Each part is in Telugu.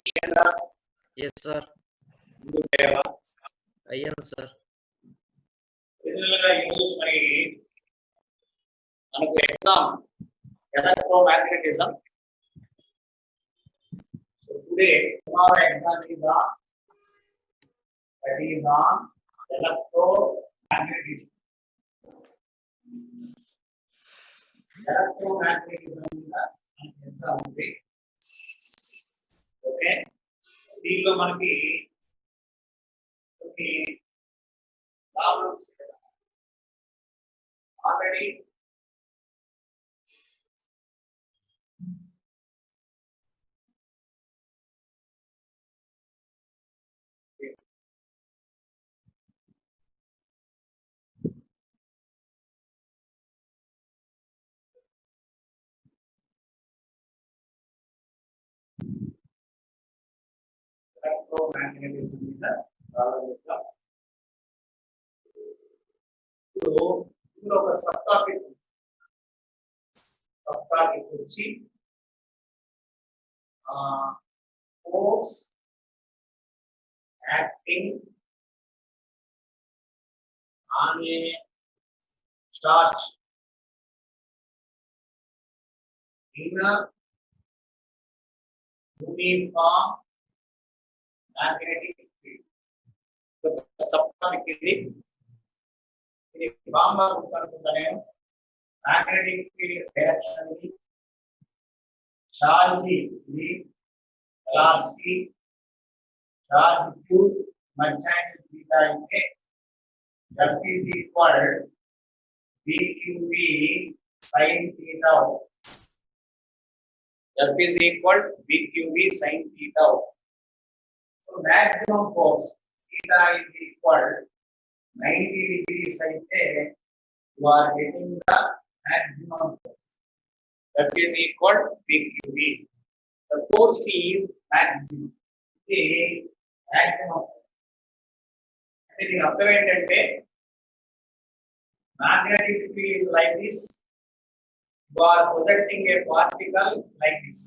Yes, sir. Ayan, sir. Exam electromagnetism. So today our exam is on electromagnetism. Electromagnetism is an exam. Okay. దీంట్లో మనకి problems already electromagnetism is the problem. So, ఇందులో ఒక సబ్ టాపిక్ వచ్చి force acting on a charge in a uniform magnetic field. The sub topic is magnetic field direction, charge, velocity, charge q, maximum theta that is equal VQV sin theta. That is equal VQV sin theta. So maximum force theta is equal 90 degrees. You are getting the maximum force. That is equal VQV. The force is maximum. Maximum. ఇది అర్థం ఏంటంటే magnetic field is like this. You are projecting a particle like this.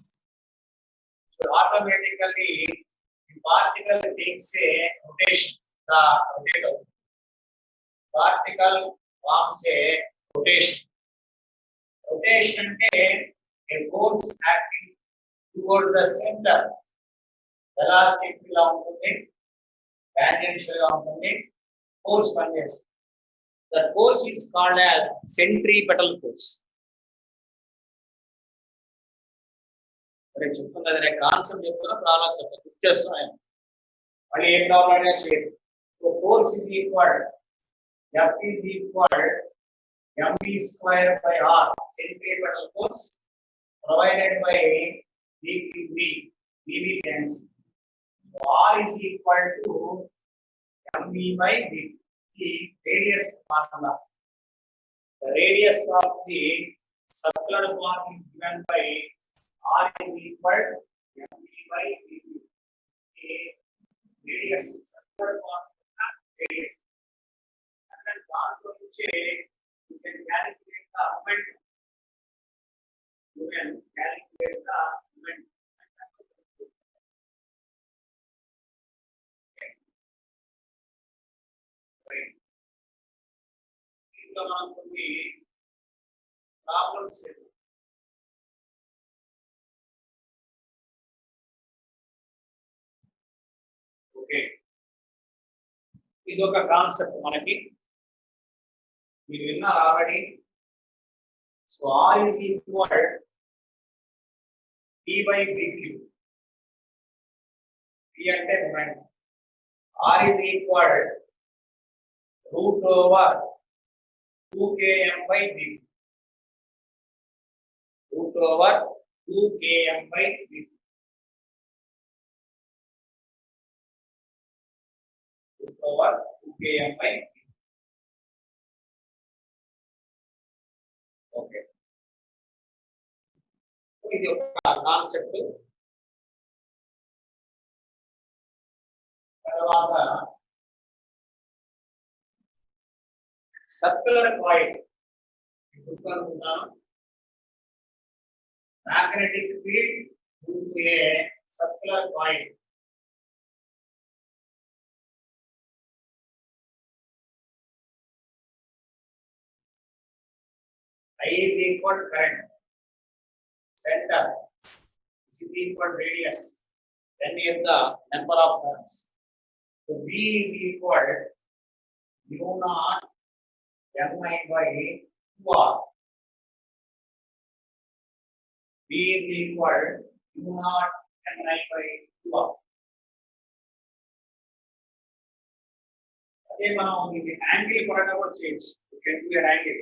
So automatically the particle takes a rotation. The rotator particle forms a rotation. Rotation అంటే a force acting toward the center. Velocity ఇలా ఉంటుంది, tangential గా ఉంటుంది, force పనిచేస్తుంది. The force is called as centripetal force. నేను చెప్తున్నది కాన్సెప్ట్ చెప్తున్నా, ప్రాబ్లం చెప్తాను, గుర్తు చేస్తున్నాను. మళ్ళీ ఏ ప్రాబ్లం అయినా చేయదు. So force is equal F is equal mv square by r, centripetal force provided by VQV, VV tens. So r is equal to mv by v, the radius formula. The radius of the circular path is given by r is equal mv by v. The radius circular path radius. You can calculate the moment. You can calculate the moment. Right. ఇంకా మనం కొన్ని ప్రాబ్లమ్స్ ఓకే, ఇది ఒక కాన్సెప్ట్ మనకి మీరు విన్నారు already. So r is equal p by bq. p అంటే moment. r is equal root over 2km by bq. root over 2km by bq. root over 2km by bq. Okay, ఇది ఒక కాన్సెప్ట్. తర్వాత సర్క్యులర్ కాయిల్ అనుకుంటున్నాను. magnetic field due to a circular coil. I is equal to current. Center. This is equal to radius. Then is the number of turns. So V is equal to mu naught Mi by 2R. V is equal to mu naught Mi by 2R. Again, now the angle whatever change, you can do an angle.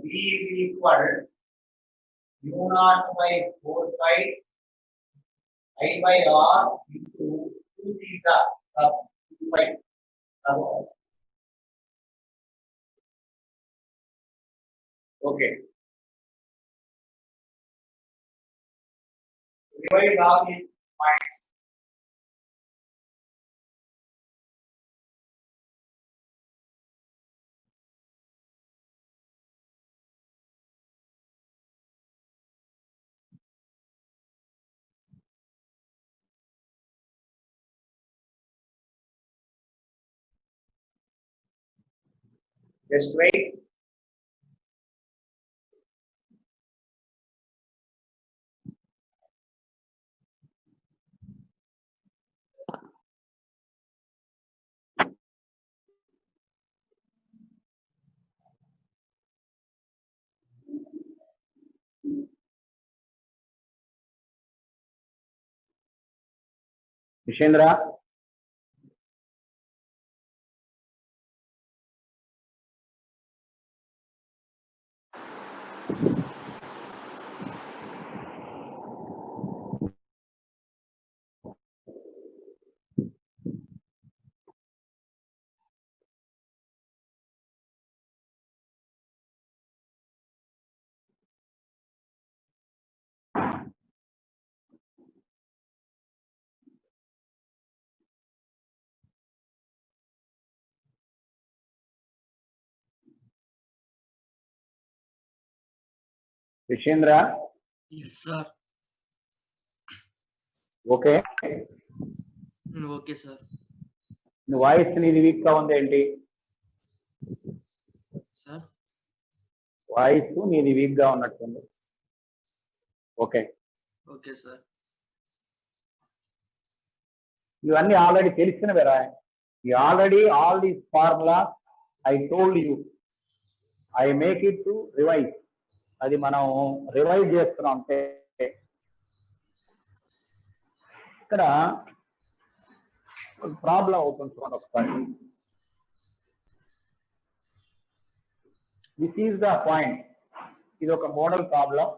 V is equal mu naught by 4 pi I by R into 2 theta plus 2 pi. Okay. Divide all these points. Just wait. Vishendra. Vishendra. Yes, sir. Okay. Okay, sir. Voice need weak ga undi enti? Sir. Voice need weak ga unnattundi. Okay. Okay, sir. ఇవన్నీ already తెలిసినవేరా. You already all these formulas I told you. I make it to revise. అది మనం రివైజ్ చేస్తున్నాం అంటే ఇక్కడ ప్రాబ్లం అవుతుంది చూడండి ఒకసారి. This is the point. ఇది ఒక మోడల్ ప్రాబ్లం.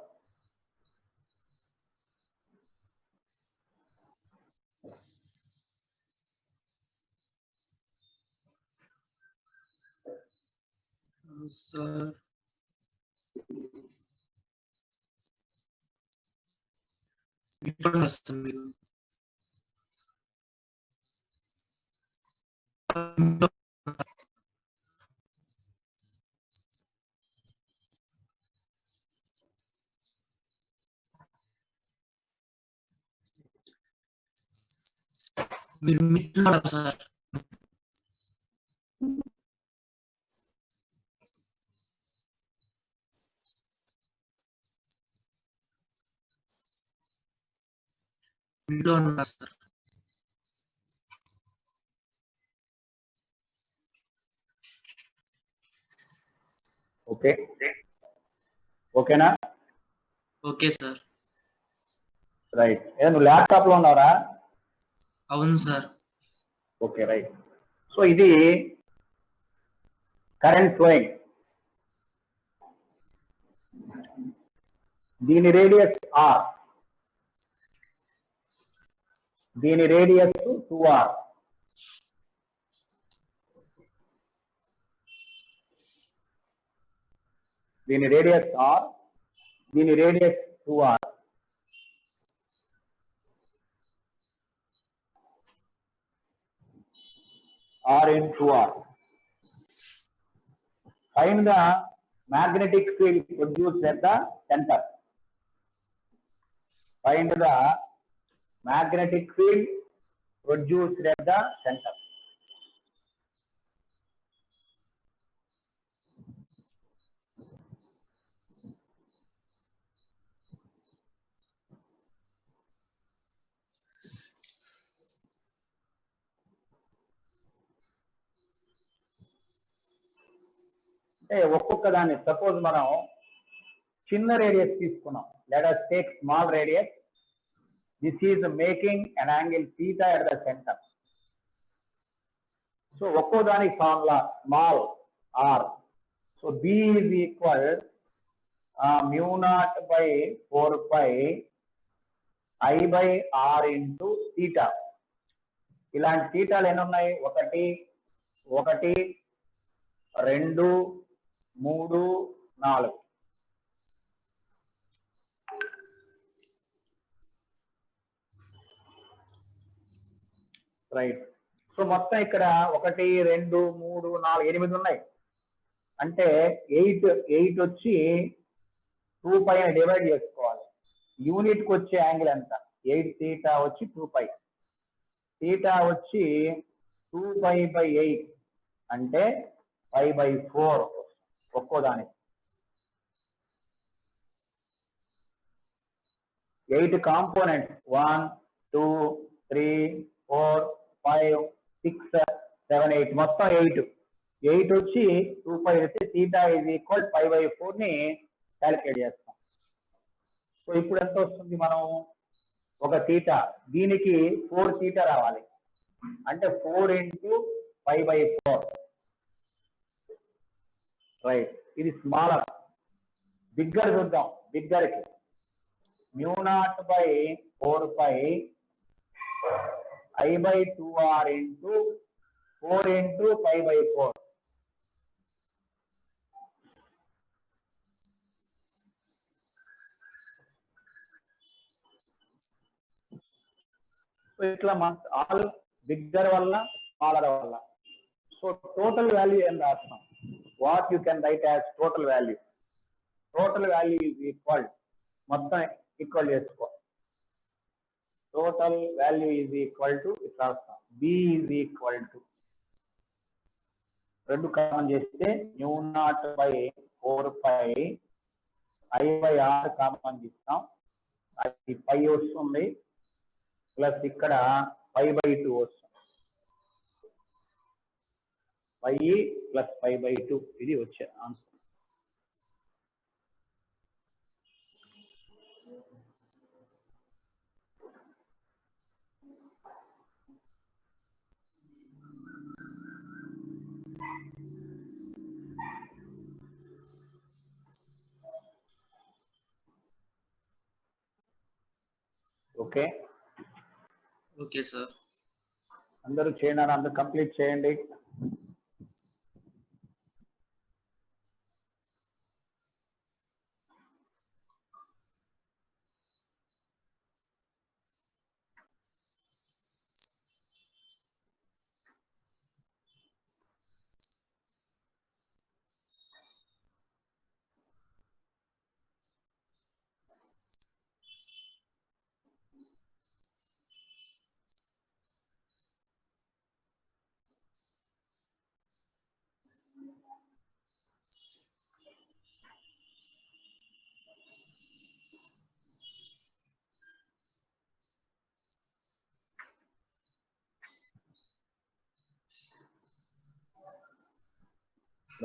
Sir. మీరు మిత్రుడు సార్. ఇంట్లో ఉన్నా సార్. ఓకే ఓకేనా? Okay sir. రైట్. నువ్వు ల్యాప్టాప్ లో ఉన్నారా? అవును సార్. Okay right. సో ఇది కరెంట్ ఫ్లోయింగ్. దీని రేడియస్ R. దీని రేడియస్ 2R. దీని రేడియస్ R. దీని radius 2R. R into R. Find the magnetic field produced at the center. find the magnetic field produced at the center. ఒక్కొక్క దాన్ని సపోజ్ మనం చిన్న రేడియస్ తీసుకున్నాం. Let us take small radius. This is making an angle theta at the center. So ఒక్కో దానికి formula small r. So b is equal mu naught by 4 pi I by r into theta. ఇలాంటి థీటాలు ఎన్ని ఉన్నాయి? 1 1 2 3 4. రైట్. సో మొత్తం ఇక్కడ 1 2 3 4 8 ఉన్నాయి. అంటే 8 వచ్చి 2 పై డివైడ్ చేసుకోవాలి. యూనిట్ కి వచ్చే యాంగిల్ ఎంత? 8 థీటా వచ్చి 2 పై. థీటా వచ్చి 2 పై బై 8 అంటే 5/4 ఒక్కో దానికి. 8 కాంపోనెంట్స్ 1 2 3 4 5 6 7 8 మొత్తం 8 వచ్చి 2 పై అయితే థీటా ఈజ్ ఈక్వల్ 5/4 ని క్యాలిక్యులేట్ చేస్తాం. సో ఇప్పుడు ఎంత వస్తుంది? మనం ఒక థీటా, దీనికి 4 థీటా రావాలి అంటే 4 into 5/4. రైట్. ఇది స్మాలర్. బిగ్గర్ చూద్దాం. బిగ్గర్ కి mu naught by 4 pi I by 2r into 4 into 5/4. So ఇట్లా ఆల్ బిగ్గర్ వల్ల స్మాలర్ వల్ల. సో టోటల్ వాల్యూ ఏం రాస్తాం? What you can write as total value. Total value is equal, మొత్తం ఈక్వల్ చేసుకో. Total value is equal to ఇట్లా రాస్తాం. B is equal to 2 common చేస్తే mu naught by 4 pi I by r common చేస్తాం. అది పై వస్తుంది ప్లస్ ఇక్కడ 5/2 వస్తుంది. 5 ప్లస్ 5/2 ఇది వచ్చే ఆన్సర్. ఓకే. Okay sir. అందరూ చేయండి, అందరూ కంప్లీట్ చేయండి.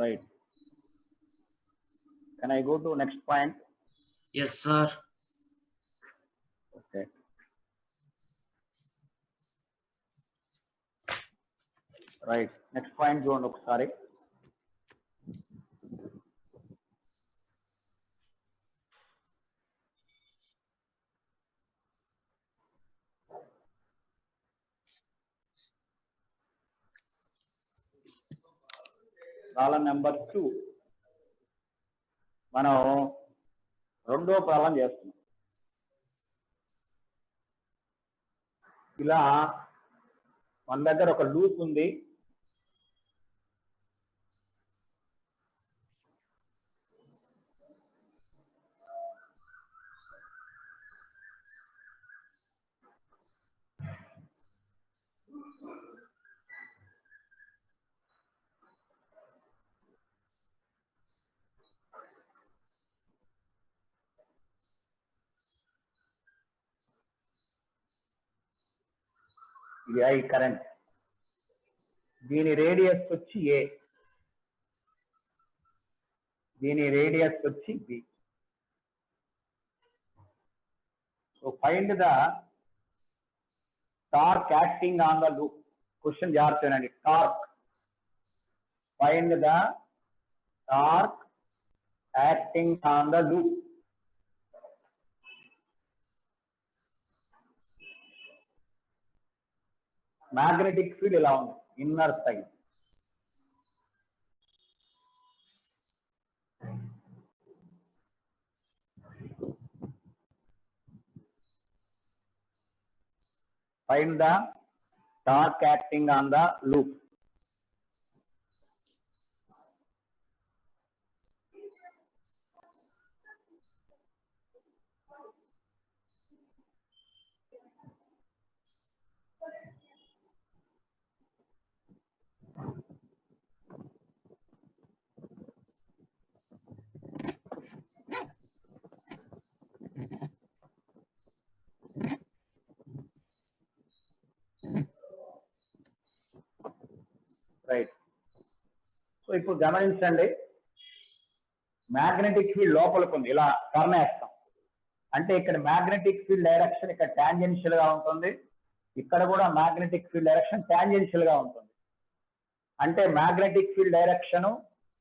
Right. Can I go to next point? Yes, sir. Okay. Right. Next point చూడండి ఒకసారి. Problem number 2. మనం రెండో ప్రాబ్లం చేస్తున్నాం. ఇలా మన దగ్గర ఒక లూప్ ఉంది. ఇది I కరెంట్, దీని రేడియస్ వచ్చి A, దీని రేడియస్ వచ్చి B. So find the torque acting on the loop. Question జాగ్రత్తనండి. Torque, find the torque acting on the loop. Magnetic field ఇలా ఉంది, inner side. Find the torque acting on the loop. Right. So ఇప్పుడు గమనించండి, మ్యాగ్నెటిక్ ఫీల్డ్ లోపలికి ఉంది, ఇలా టర్న్ వేస్తాం అంటే ఇక్కడ మ్యాగ్నెటిక్ ఫీల్డ్ డైరెక్షన్ ఇక్కడ టాంజెన్షియల్ గా ఉంటుంది, ఇక్కడ కూడా మ్యాగ్నెటిక్ ఫీల్డ్ డైరెక్షన్ టాంజెన్షియల్ గా ఉంటుంది. అంటే magnetic field direction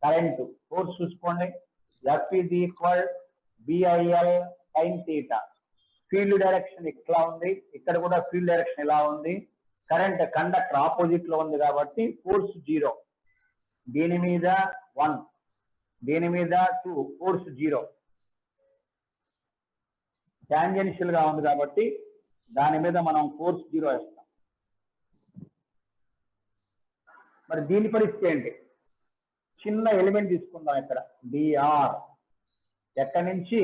current force చూసుకోండి, F is equal BIL sin θ. Field direction ఇట్లా ఉంది, ఇక్కడ కూడా ఫీల్డ్ డైరెక్షన్ ఇలా ఉంది, కరెంట్ కండక్టర్ ఆపోజిట్ లో ఉంది కాబట్టి ఫోర్స్ 0, దీని మీద 1, దీని మీద 2, ఫోర్స్ 0. టాంజెన్షియల్ గా ఉంది కాబట్టి దాని మీద మనం ఫోర్స్ 0 వేస్తాం. మరి దీని పరిస్థితి ఏంటి? చిన్న ఎలిమెంట్ తీసుకుందాం ఇక్కడ, dr. ఎక్కడి నుంచి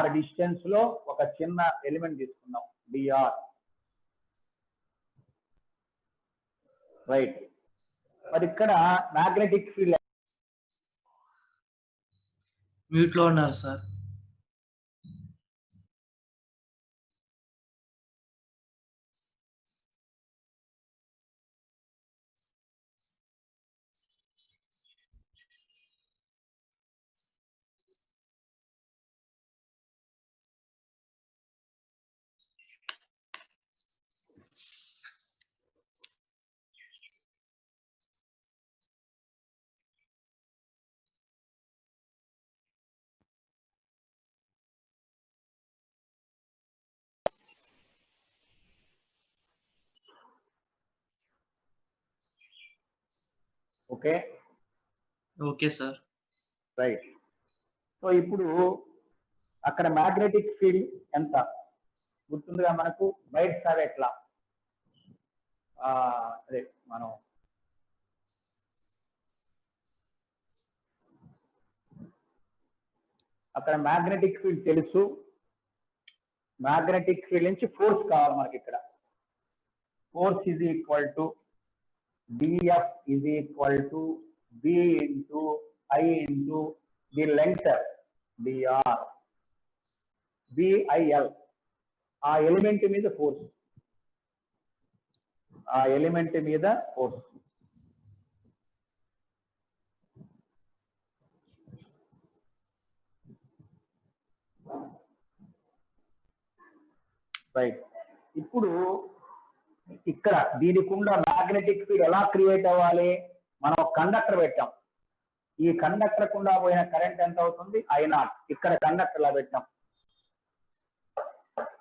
r డిస్టెన్స్ లో ఒక చిన్న ఎలిమెంట్ తీసుకుందాం, dr. రైట్. మరి ఇక్కడ మ్యాగ్నెటిక్ ఫీల్డ్ మ్యూట్ లో ఉన్నారు sir. Okay. Okay sir. Right. So ఇప్పుడు అక్కడ మ్యాగ్నెటిక్ ఫీల్డ్ ఎంత గుర్తుందిగా మనకు, బయట సార్ ఎట్లా అదే మనం అక్కడ మ్యాగ్నెటిక్ ఫీల్డ్ తెలుసు, మ్యాగ్నెటిక్ ఫీల్డ్ నుంచి ఫోర్స్ కావాలి మనకి. ఇక్కడ force is equal to DF is equal to B into I into the length dr, BIL. ఆ ఎలిమెంట్ మీద ఫోర్స్, ఆ ఎలిమెంట్ మీద ఫోర్స్. రైట్. ఇప్పుడు ఇక్కడ దీనికుండా మ్యాగ్నెటిక్ ఫీల్డ్ ఎలా క్రియేట్ అవ్వాలి? మనం కండక్టర్ పెట్టాం, ఈ కండక్టర్ కుండా పోయిన కరెంట్ ఎంత అవుతుంది? I0. ఇక్కడ కండక్టర్ ఇలా పెట్టాం,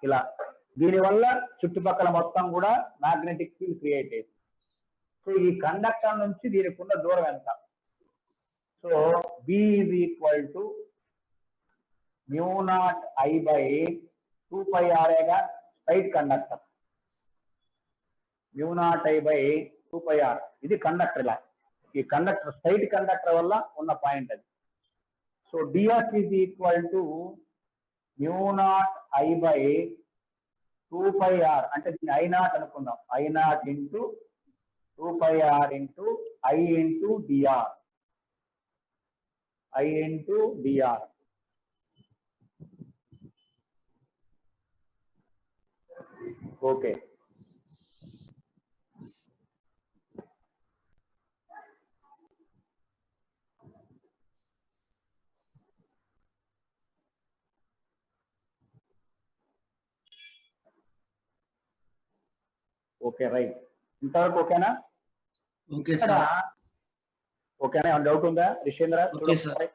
ఇలా. దీనివల్ల చుట్టుపక్కల మొత్తం కూడా మ్యాగ్నెటిక్ ఫీల్డ్ క్రియేట్ అయింది. సో ఈ కండక్టర్ నుంచి దీనికి ఉన్న దూరం ఎంత? So B is equal to μ0I/2πr straight conductor, μ0I/2πr. ఇది కండక్టర్. ఇలా ఈ కండక్టర్ స్ట్రైట్ కండక్టర్ వల్ల ఉన్న పాయింట్ అది. So df is equal to μ0I/2πr, అంటే దీన్ని I0 అనుకుందాం, I0 into 2πr into I into dr, I into dr. Okay. Okay right, ఇంతవరకు ఓకేనా? ఓకే ఇక్కడ సార్. ఓకేనా? ఏమైనా డౌట్ ఉందా రిషేంద్ర? Okay sir. చూడ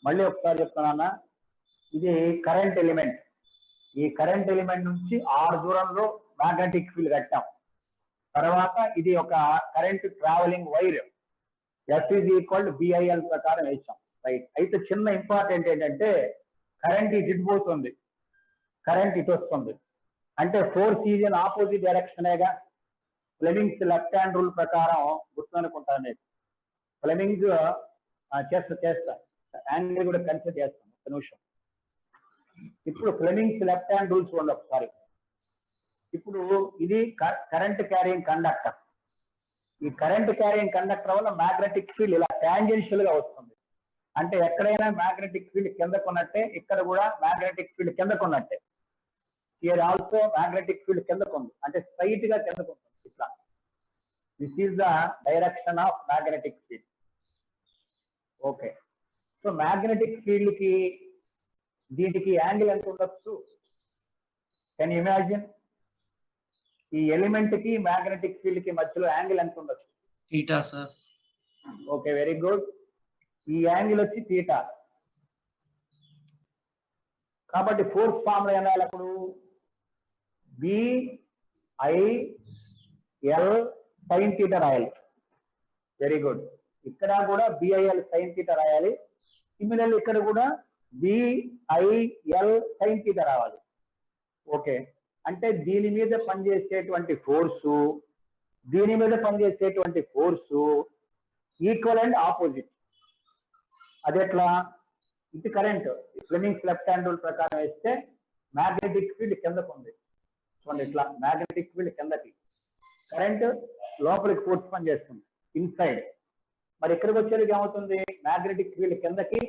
మళ్ళీ ఒకసారి చెప్తున్నా, ఇది కరెంట్ ఎలిమెంట్. ఈ కరెంట్ ఎలిమెంట్ నుంచి ఆర్ దూరంలో మ్యాగ్నెటిక్ ఫీల్డ్ కట్టాం. తర్వాత ఇది ఒక current travelling wire, F is equal to BIL ప్రకారం వేసాం. రైట్. అయితే చిన్న ఇంపార్టెంట్ ఏంటంటే కరెంట్ ఇటు పోతుంది, కరెంట్ ఇటు వస్తుంది, అంటే ఫోర్స్ ఈజ్ ఇన్ ఆపోజిట్ డైరెక్షనేగా. ఫ్లెమింగ్స్ లెఫ్ట్ హ్యాండ్ రూల్ ప్రకారం గుర్తునుకుంటాను నేను. ఫ్లెమింగ్స్ చేస్తా యాంగిల్ కూడా కన్సిడర్ చేస్తాను ఒక నిమిషం. ఇప్పుడు ఫ్లెమింగ్స్ లెఫ్ట్ హ్యాండ్ రూల్స్ ఉంది ఒకసారి. ఇప్పుడు ఇది కరెంట్ క్యారింగ్ కండక్టర్. ఈ కరెంట్ క్యారింగ్ కండక్టర్ వల్ల మ్యాగ్నెటిక్ ఫీల్డ్ ఇలా టాంజెన్షియల్ గా వస్తుంది. అంటే ఎక్కడైనా మ్యాగ్నెటిక్ ఫీల్డ్ కింద కొన్నట్టే, ఇక్కడ కూడా మ్యాగ్నెటిక్ ఫీల్డ్ కింద కొన్నట్టే. హియర్ ఆల్సో మ్యాగ్నెటిక్ ఫీల్డ్ కిందకు ఉంది, అంటే స్ట్రైట్ గా కిందకు ఉంటుంది ఇట్లా. This is the direction of magnetic field. Okay, so magnetic field కి దీనికి యాంగిల్ ఎంత ఉండొచ్చు? Can imagine? ఈ ఎలిమెంట్ కి మ్యాగ్నెటిక్ ఫీల్డ్ కి మధ్యలో యాంగిల్ ఎంత ఉండొచ్చు? Theta sir. Okay, very good. ఈ యాంగిల్ వచ్చి థీటా. కాబట్టి ఫోర్స్ ఫార్ములా ఏం రాయాలి అప్పుడు? బిఐఎల్ సైన్ థీటా రాయాలి. Very good. ఇక్కడ కూడా బిఐఎల్ సైన్ థీటా రాయాలి. సిమిలర్లీ ఇక్కడ కూడా బిఐఎల్ సైన్ థీటా రావాలి. ఓకే, అంటే దీని మీద పనిచేసేటువంటి ఫోర్సు, దీని మీద పనిచేసేటువంటి ఫోర్సు ఈక్వల్ అండ్ ఆపోజిట్. అదెట్లా? ఇది current Fleming's left hand rule ప్రకారం వేస్తే మ్యాగ్నెటిక్ ఫీల్డ్ కిందకు ఉంది చూడండి, ఇట్లా మ్యాగ్నెటిక్ ఫీల్డ్ కిందకి, కరెంట్ లోపలికి ఫోర్స్ పనిచేస్తుంది ఇన్సైడ్. మరి ఇక్కడికి వచ్చేది ఏమవుతుంది? మ్యాగ్నెటిక్ ఫీల్డ్ కిందకి,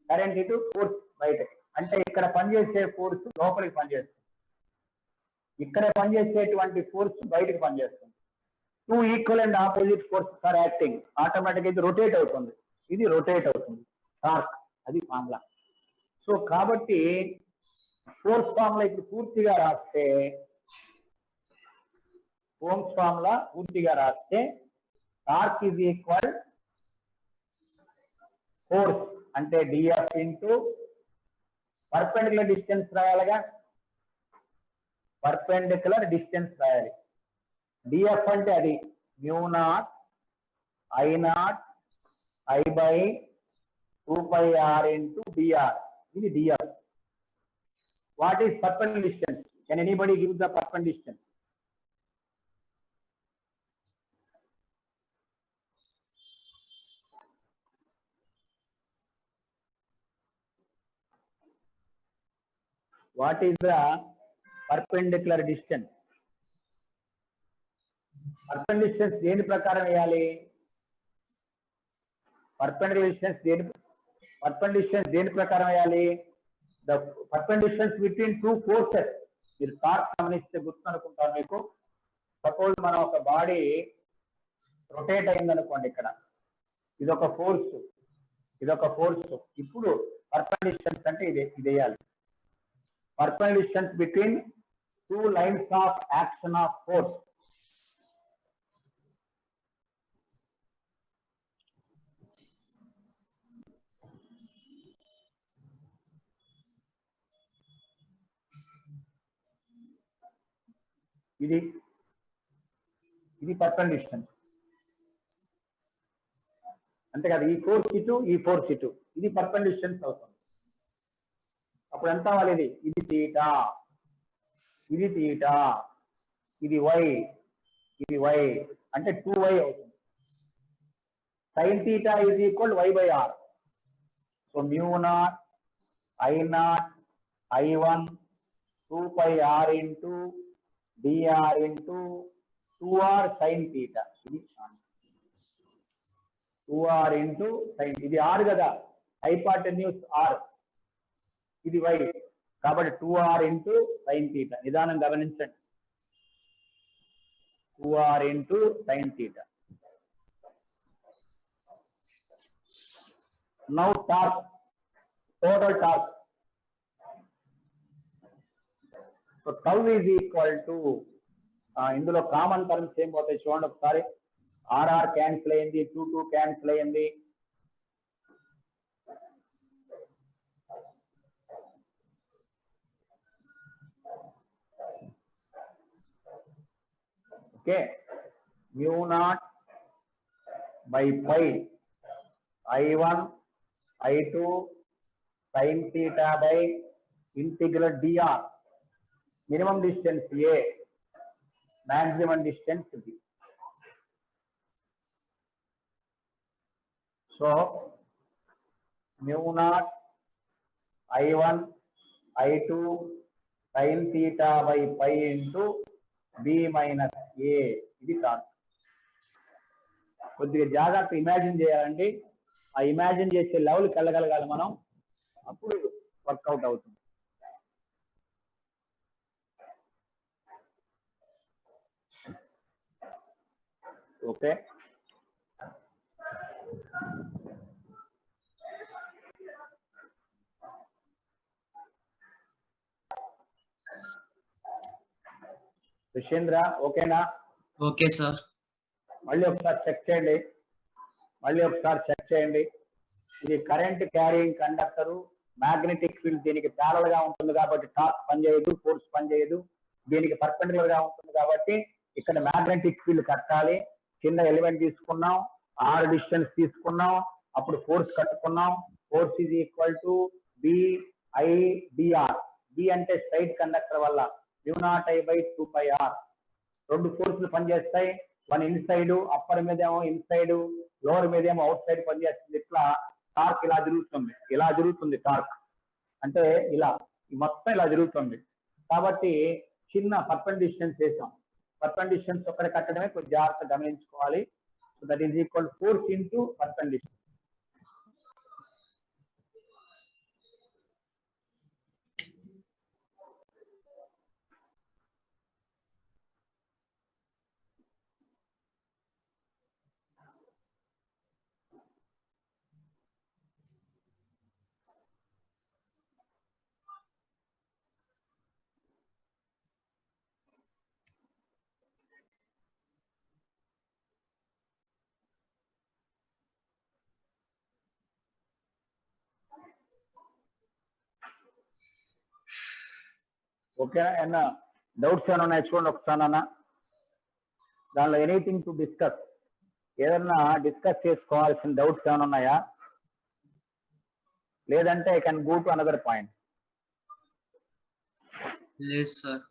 కరెంట్ ఇటు, ఫోర్స్ బయటకి. అంటే ఇక్కడ పనిచేసే ఫోర్స్ లోపలికి పనిచేస్తుంది, ఇక్కడ పనిచేసేటువంటి ఫోర్స్ బయటకు పనిచేస్తుంది. Two equal and opposite forces are acting. Automatic ఇది రొటేట్ అవుతుంది, ఇది రొటేట్ అవుతుంది. టార్క్, అది ఫార్ములా. సో కాబట్టి ఫోర్స్ ఫార్ములా ఇప్పుడు పూర్తిగా రాస్తే, ఓమ్స్ ఫార్ములా పూర్తిగా రాస్తే, టార్క్ ఈజ్ ఈక్వల్ ఫోర్స్ అంటే డిఎఫ్ ఇంటూ పర్పెండిక్యులర్ డిస్టెన్స్ రాయాలిగా, పర్పెండిక్యులర్ డిస్టెన్స్ రాయాలి. డిఎఫ్ అంటే అది mu naught I naught I by 2πr into dr. ఇది dr. What is perpendicular distance? Can anybody give the perpendicular distance? What is the perpendicular distance? Perpendicular distance దేని ప్రకారం వేయాలి? Perpendicular distance దేని ప్రకారం వేయాలి? The perpendicular distance between two forces. మీరు టార్క్ గమనిస్తే గుర్తు అనుకుంటాను మీకు. సపోజ్ మనం ఒక బాడీ రొటేట్ అయింది అనుకోండి, ఇక్కడ ఇదొక ఫోర్స్, ఇదొక ఫోర్స్. ఇప్పుడు perpendicular distance అంటే ఇది వేయాలి. Perpendicular distance between two lines of action of force. ఇది పర్పెండిక్యులర్ డిస్టెన్స్ అంతే కదా. ఈ ఫోర్స్ ఇటు, ఈ ఫోర్స్ ఇటు, ఇది పర్పెండిక్యులర్ డిస్టెన్స్ అవుతుంది. అప్పుడు ఎంత అవ్వాలి? ఇది థీటా, ఇది థీటా, ఇది వై, ఇది వై, అంటే 2y అవుతుంది. Sine theta is equal y by r. So mu naught I naught I1 2πr into dr into 2r sin theta. ఇది 2r into sin, ఇది r కదా, హైపాటెన్యూస్ r, ఇది y, కాబట్టి 2r into sin theta. నిదానం గమనించండి, 2r into sin theta. Now torque, total torque. So tau is equal to ఇందులో కామన్ టర్మ్స్ ఏం పోతాయి చూడండి ఒకసారి. ఆర్ఆర్ క్యాన్సిల్ అయింది, 2 క్యాన్సిల్ అయింది. Okay, μ0 by pi I1 I2 sin theta by integral dr. Minimum distance A, maximum distance B. So μ0 I1 I2 sin theta by pi into B minus A. ఇది కాదు. కొద్దిగా జాగ్రత్త ఇమాజిన్ చేయాలండి. ఆ ఇమాజిన్ చేసే లెవెల్కి వెళ్ళగలగాలి మనం, అప్పుడు వర్కౌట్ అవుతుంది. ఓకే, సుషేంద్ర ఓకేనా? Okay sir. మళ్ళీ ఒకసారి చెక్ చేయండి. ఇది current carrying conductor, magnetic field దీనికి ప్యారల్ గా ఉంటుంది కాబట్టి టార్క్ పనిచేయదు, ఫోర్స్ పనిచేయదు. దీనికి పర్పెండిక్యులర్ గా ఉంటుంది కాబట్టి ఇక్కడ మ్యాగ్నెటిక్ ఫీల్డ్ కట్టాలి. కింద ఎలిమెంట్ తీసుకున్నాం, ఆర్ డిస్టెన్స్ తీసుకున్నాం, అప్పుడు ఫోర్స్ కట్టుకున్నాం. Force is equal to BI/dr. B అంటే స్ట్రైట్ కండక్టర్ వల్ల μ0I/2πr. రెండు ఫోర్సులు పనిచేస్తాయి. వన్ ఇన్సైడ్, అప్పర్ మీదేమో ఇన్సైడ్, లోవర్ మీదేమో అవుట్ సైడ్ పనిచేస్తుంది. ఇట్లా టార్క్ ఇలా జరుగుతుంది టార్క్ అంటే ఇలా మొత్తం ఇలా జరుగుతుంది. కాబట్టి చిన్న పర్పెండ్ డిస్టెన్స్ వేసాం. పర్పెండ్ డిస్టెన్స్ ఒక్కడ కట్టడమే కొంచెం జాగ్రత్తగా గమనించుకోవాలి. So that is equal force into perpend distance. ఓకేనా? ఏమన్నా డౌట్స్ ఏమైనా ఉన్నాయి చూడండి ఒకసారి అన్న. దానిలో ఎనీథింగ్ టు డిస్కస్, ఏదన్నా డిస్కస్ చేసుకోవాల్సిన డౌట్స్ ఏమైనా ఉన్నాయా? లేదంటే I can go to another point. లేదు సార్.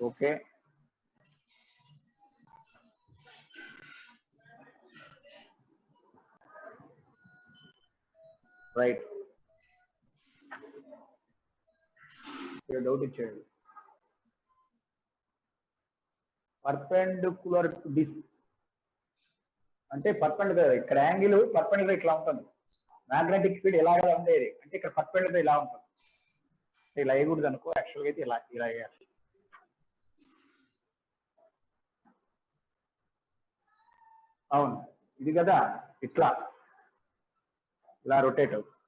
Okay, right. డౌట్ ఇచ్చాడు. పర్పెండిక్యులర్ అంటే పర్పెండిక్యులర్, ఇక్కడ యాంగిల్ పర్పెండిక్యులర్ ఇట్లా ఉంటుంది. మ్యాగ్నెటిక్ ఫీల్డ్ ఇలాగా ఉండేది అంటే ఇక్కడ పర్పెండిక్యులర్ ఇలా ఉంటుంది. ఇలా వేయకూడదు అనుకో, యాక్చువల్గా అయితే ఇలా ఇలా వేయాలి. అవును, ఇది కదా ఇట్లా ఇలా రొటేట్ అవుతుంది.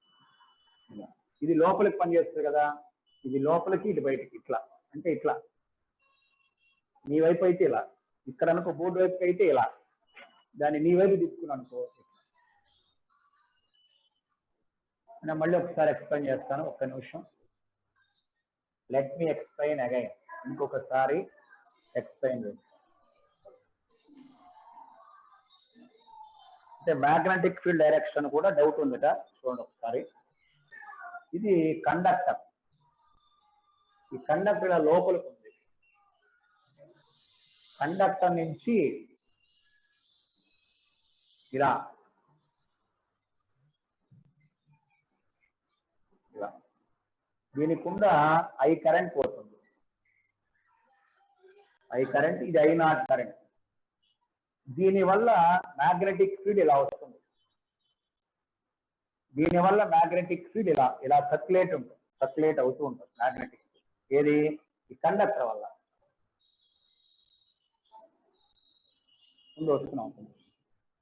ఇది లోపలికి పనిచేస్తుంది కదా, ఇది లోపలికి ఇటు బయటికి ఇట్లా అంటే ఇట్లా. నీ వైపు అయితే ఇలా, ఇక్కడ అనుకో బోర్డు వైపు అయితే ఇలా, దాన్ని నీ వైపు తీసుకుని అనుకో. నేను మళ్ళీ ఒకసారి ఎక్స్ప్లెయిన్ చేస్తాను, ఒక్క నిమిషం. Let me explain again. ఇంకొకసారి ఎక్స్ప్లెయిన్ చేస్తాను. అంటే మ్యాగ్నెటిక్ ఫీల్డ్ డైరెక్షన్ కూడా డౌట్ ఉందట, చూడండి ఒకసారి. ఇది కండక్టర్, ఈ కండక్టర్ ఇలా లోపలికి ఉంది. కండక్టర్ నుంచి ఇలా ఇలా దీనికి కూడా ఐ కరెంట్ పోతుంది. ఐ కరెంట్, ఇది I0 కరెంట్. దీనివల్ల మ్యాగ్నెటిక్ ఫీల్డ్ ఇలా వస్తుంది. దీనివల్ల మ్యాగ్నెటిక్ ఫీల్డ్ ఇలా ఇలా సర్క్యులేట్ అవుతూ ఉంటుంది మ్యాగ్నెటిక్ ఫీల్డ్. ఏది? ఈ కండక్టర్ వల్ల. ముందు వస్తున్నాం.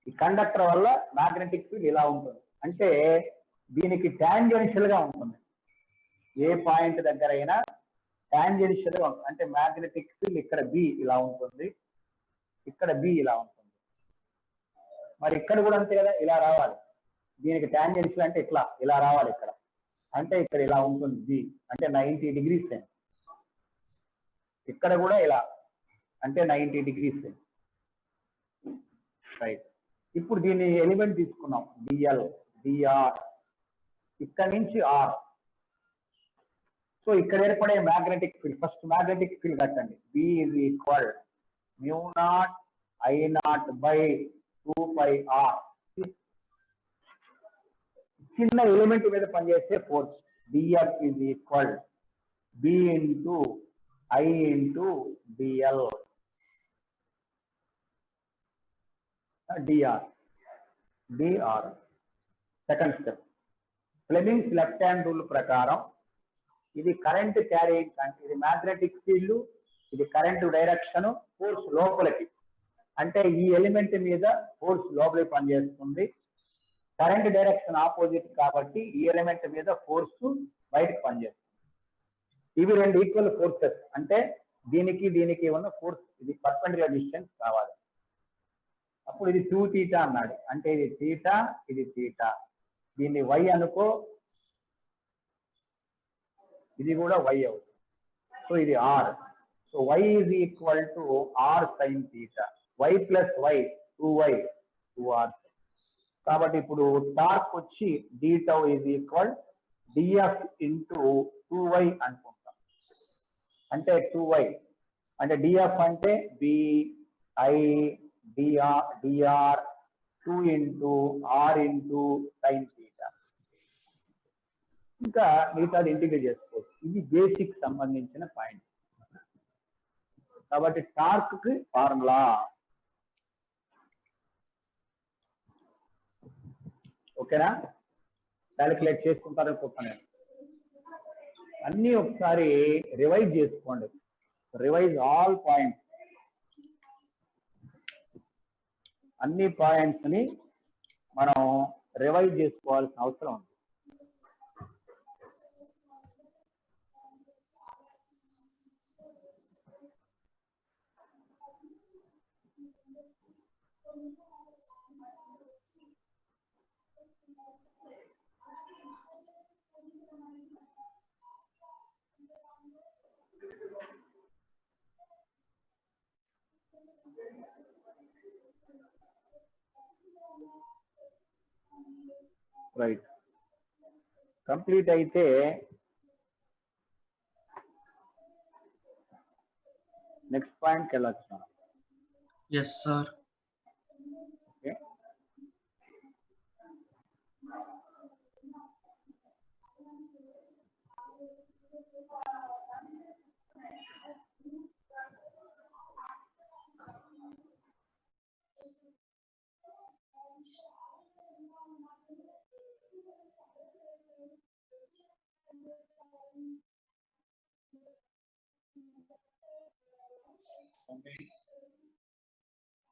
ఈ కండక్టర్ వల్ల మ్యాగ్నెటిక్ ఫీల్డ్ ఇలా ఉంటుంది. అంటే దీనికి టాంజెన్షియల్ గా ఉంటుంది. ఏ పాయింట్ దగ్గర అయినా టాంజెన్షియల్ గా ఉంటుంది. అంటే మ్యాగ్నెటిక్ ఫీల్డ్ ఇక్కడ బి ఇలా ఉంటుంది, ఇక్కడ బి ఇలా ఉంటుంది. మరి ఇక్కడ కూడా అంతే కదా, ఇలా రావాలి. దీనికి టాంజెన్షియల్ అంటే ఇట్లా ఇలా రావాలి ఇక్కడ. అంటే ఇక్కడ ఇలా ఉంటుంది బి, అంటే 90 degrees. ఇక్కడ కూడా ఇలా అంటే 90 degrees. రైట్. ఇప్పుడు దీన్ని ఎలిమెంట్ తీసుకున్నాం, డిఎల్, డిఆర్, ఇక్కడ నుంచి ఆర్. సో ఇక్కడ ఏర్పడే magnetic field, first magnetic field కట్టండి. B is equal μ0 I0 by 2πr. చిన్న ఎలిమెంట్ మీద పనిచేసే force DF is equal B into I into DL DR. Second step, Fleming's left hand rule ప్రకారం ఇది కరెంట్ క్యారీయింగ్, ఇది మ్యాగ్నెటిక్ ఫీల్డ్, ఇది కరెంట్ డైరెక్షన్, ఫోర్స్ లోపలికి. అంటే ఈ ఎలిమెంట్ మీద ఫోర్స్ లోపలికి పనిచేస్తుంది, కరెంట్ డైరెక్షన్ ఆపోజిట్ కాబట్టి ఈ ఎలిమెంట్ మీద ఫోర్స్ బయటకు పనిచేస్తుంది. ఇవి రెండు ఈక్వల్ ఫోర్సెస్. అంటే దీనికి ఉన్న ఫోర్స్, ఇది పర్పెండిక్యులర్ డిస్టెన్స్ కావాలి. అప్పుడు ఇది 2θ అన్నాడు. అంటే ఇది θ, ఇది θ. దీన్ని y అనుకో, ఇది కూడా y అవుతుంది. సో ఇది r. So y is equal to r sin θ. y plus y 2y 2r. కాబట్టి ఇప్పుడు టార్క్ వచ్చి d tau is equal df into 2y అనుకుంటాం. అంటే 2y అంటే df అంటే b I dr 2 into r into sin θ. ఇంకా మిగతాది ఇంటిగ్రేట్ చేసుకోవచ్చు. ఇది బేసిక్ సంబంధించిన పాయింట్. కాబట్టి టార్క్ కి ఫార్ములా ఓకేనా? క్యాలిక్యులేట్ చేసుకుంటారు అనుకుంటున్నాను. అన్ని ఒకసారి రివైజ్ చేసుకోండి. Revise all points. అన్ని పాయింట్స్ ని మనం రివైజ్ చేసుకోవాల్సిన అవసరం ఉంది. రైట్. కంప్లీట్ అయితే నెక్స్ట్ పాయింట్కి వెళ్ళొచ్చు మనం. Yes, sir. ఓకే.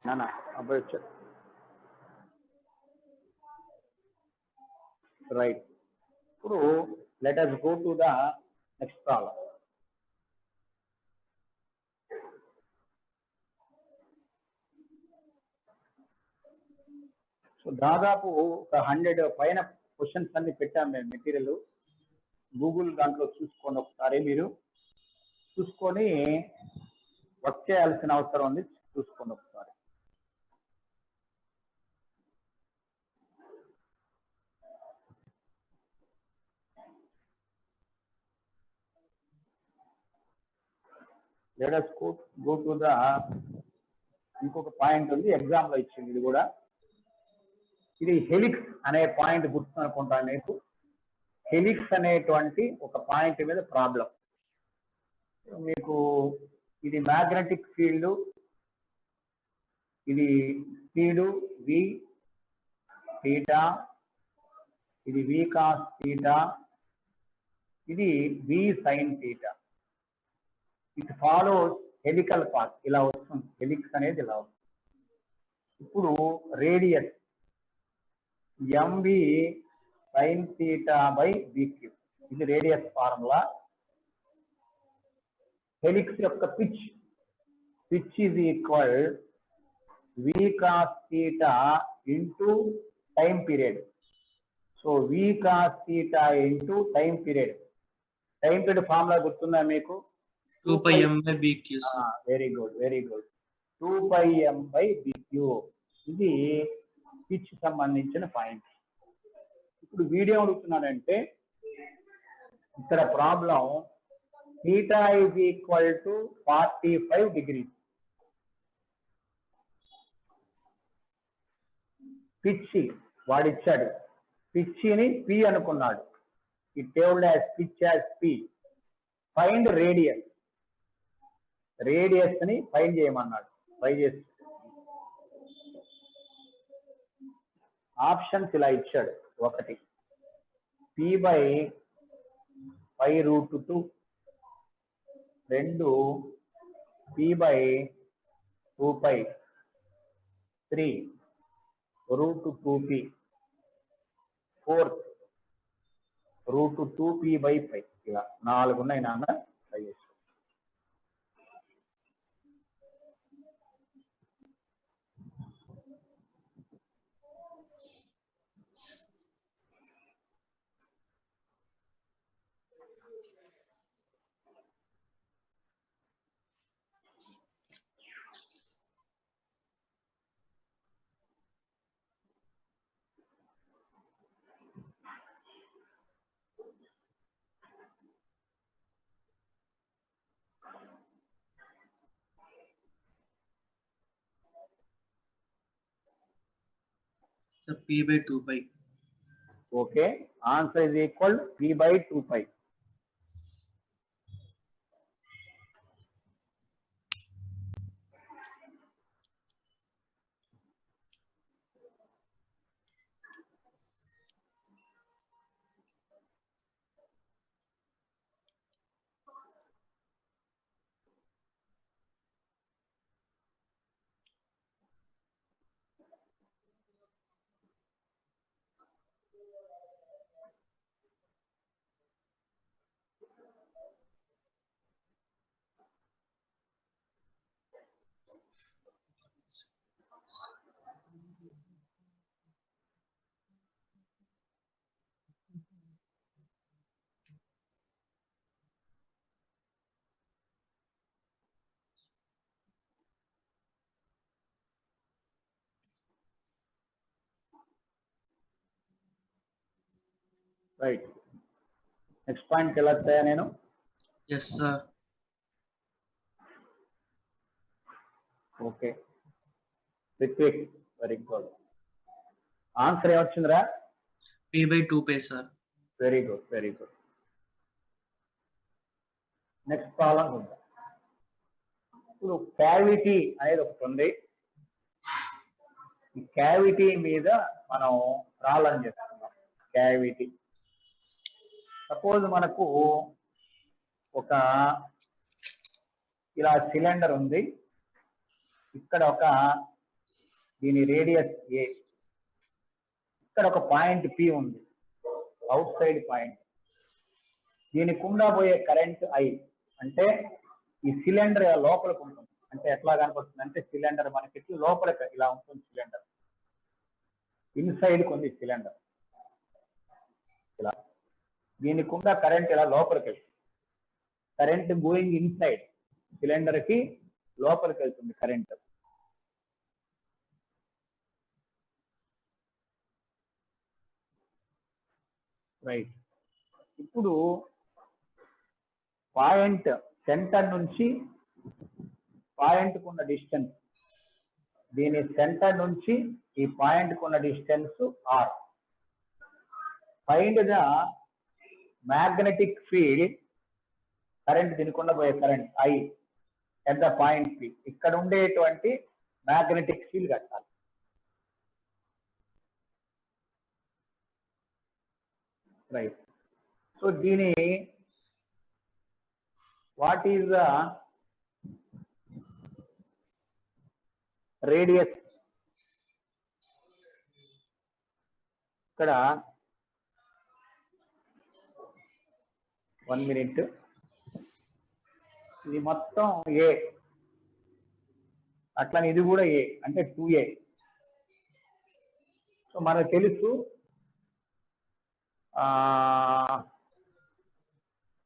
నానా అబ్బాయి వచ్చారు. రైట్. ఇప్పుడు let us go to the next problem. So దాదాపు ఒక 100 పైన క్వశ్చన్స్ అన్ని పెట్టాం మేము మెటీరియల్. గూగుల్ దాంట్లో చూసుకోండి ఒకసారి. మీరు చూసుకొని వర్క్ చేయాల్సిన అవసరం ఉంది. చూసుకోండి ఒకసారి. Let us go to the ఇంకొక పాయింట్ ఉంది, ఎగ్జామ్ లో ఇచ్చింది ఇది కూడా. ఇది హెలిక్స్ అనే పాయింట్ గుర్తు అనుకుంటాను మీకు. హెలిక్స్ అనేటువంటి ఒక పాయింట్ మీద ప్రాబ్లం మీకు. ఇది మ్యాగ్నెటిక్ ఫీల్డ్, ఇది స్పీడు v theta, ఇది v cos theta, ఇది v sin theta. It follows helical path, ఇలా వస్తుంది, హెలిక్స్ అనేది ఇలా వస్తుంది. ఇప్పుడు radius mv sin theta by bq, ఇది రేడియస్ ఫార్ములా. హెలిక్స్ యొక్క pitch is equal v cos theta into time period. So v cos theta into time period formula గుర్తుందా మీకు? 2 pi m by bq, sir. Very good 2 pi m by bq. ఇది పిచ్ సంబంధించిన పాయింట్. ఇప్పుడు వీడియో అడుగుతున్నానంటే ఇక్కడ problem theta is equal to 45 degrees. Pitch వాడిచ్చాడు, పిచ్చిని p అనుకున్నాడు. It table as pitch as p. Find radius ని ఫైండ్ చేయమన్నాడు. ట్రై చేసి ఆప్షన్స్ ఇలా ఇచ్చాడు. ఒకటి p by pi root 2, రెండు p by 2 pi, 3 root 2p, 4 root 2p by pi. ఇలా 4 ఉన్నాయి నాన్న. ట్రై చేసి So p by 2 pi. Okay, answer is equal p by 2 pi. Right, next point ఎలా వచ్చాయా నేను? Yes, sir. Okay, Ritvik very good. Answer ఏమొచ్చిందిరా? p by 2 pi, sir. Very good. Next problem ఉందా? ఇప్పుడు క్యావిటీ అనేది ఒకటి ఉంది. ఈ క్యావిటీ మీద మనం ప్రాబ్లం చేస్తున్నాం. క్యావిటీ సపోజ్ మనకు ఒక ఇలా సిలిండర్ ఉంది. ఇక్కడ ఒక దీని రేడియస్ a, ఇక్కడ ఒక పాయింట్ p ఉంది, అవుట్ సైడ్ పాయింట్. దీనికి గుండా పోయే కరెంట్ I. అంటే ఈ సిలిండర్ లోపలికి ఉంటుంది. అంటే ఎట్లా కనపడుతుంది అంటే సిలిండర్ మనకి లోపలికి ఇలా ఉంటుంది. సిలిండర్ ఇన్సైడ్ ఉంది సిలిండర్ ఇలా. దీనికి గుండా కరెంట్ ఇలా లోపలికి వెళ్తుంది. కరెంట్ గోయింగ్ ఇన్సైడ్, సిలిండర్ కి లోపలికి వెళ్తుంది కరెంట్. రైట్, ఇప్పుడు పాయింట్ సెంటర్ నుంచి పాయింట్ కున్న డిస్టెన్స్, దీని సెంటర్ నుంచి ఈ పాయింట్ కున్న distance r. Find the magnetic field, current దీనికుండా పోయే current I at the point P. ఇక్కడ ఉండేటువంటి మ్యాగ్నెటిక్ ఫీల్డ్ కట్టాలి. రైట్. సో దీని వాట్ ఈస్ ద రేడియస్? ఇక్కడ 1 minute. ఇది మొత్తం ఏ, అట్లని ఇది కూడా ఏ, అంటే 2a. సో మనకు తెలుసు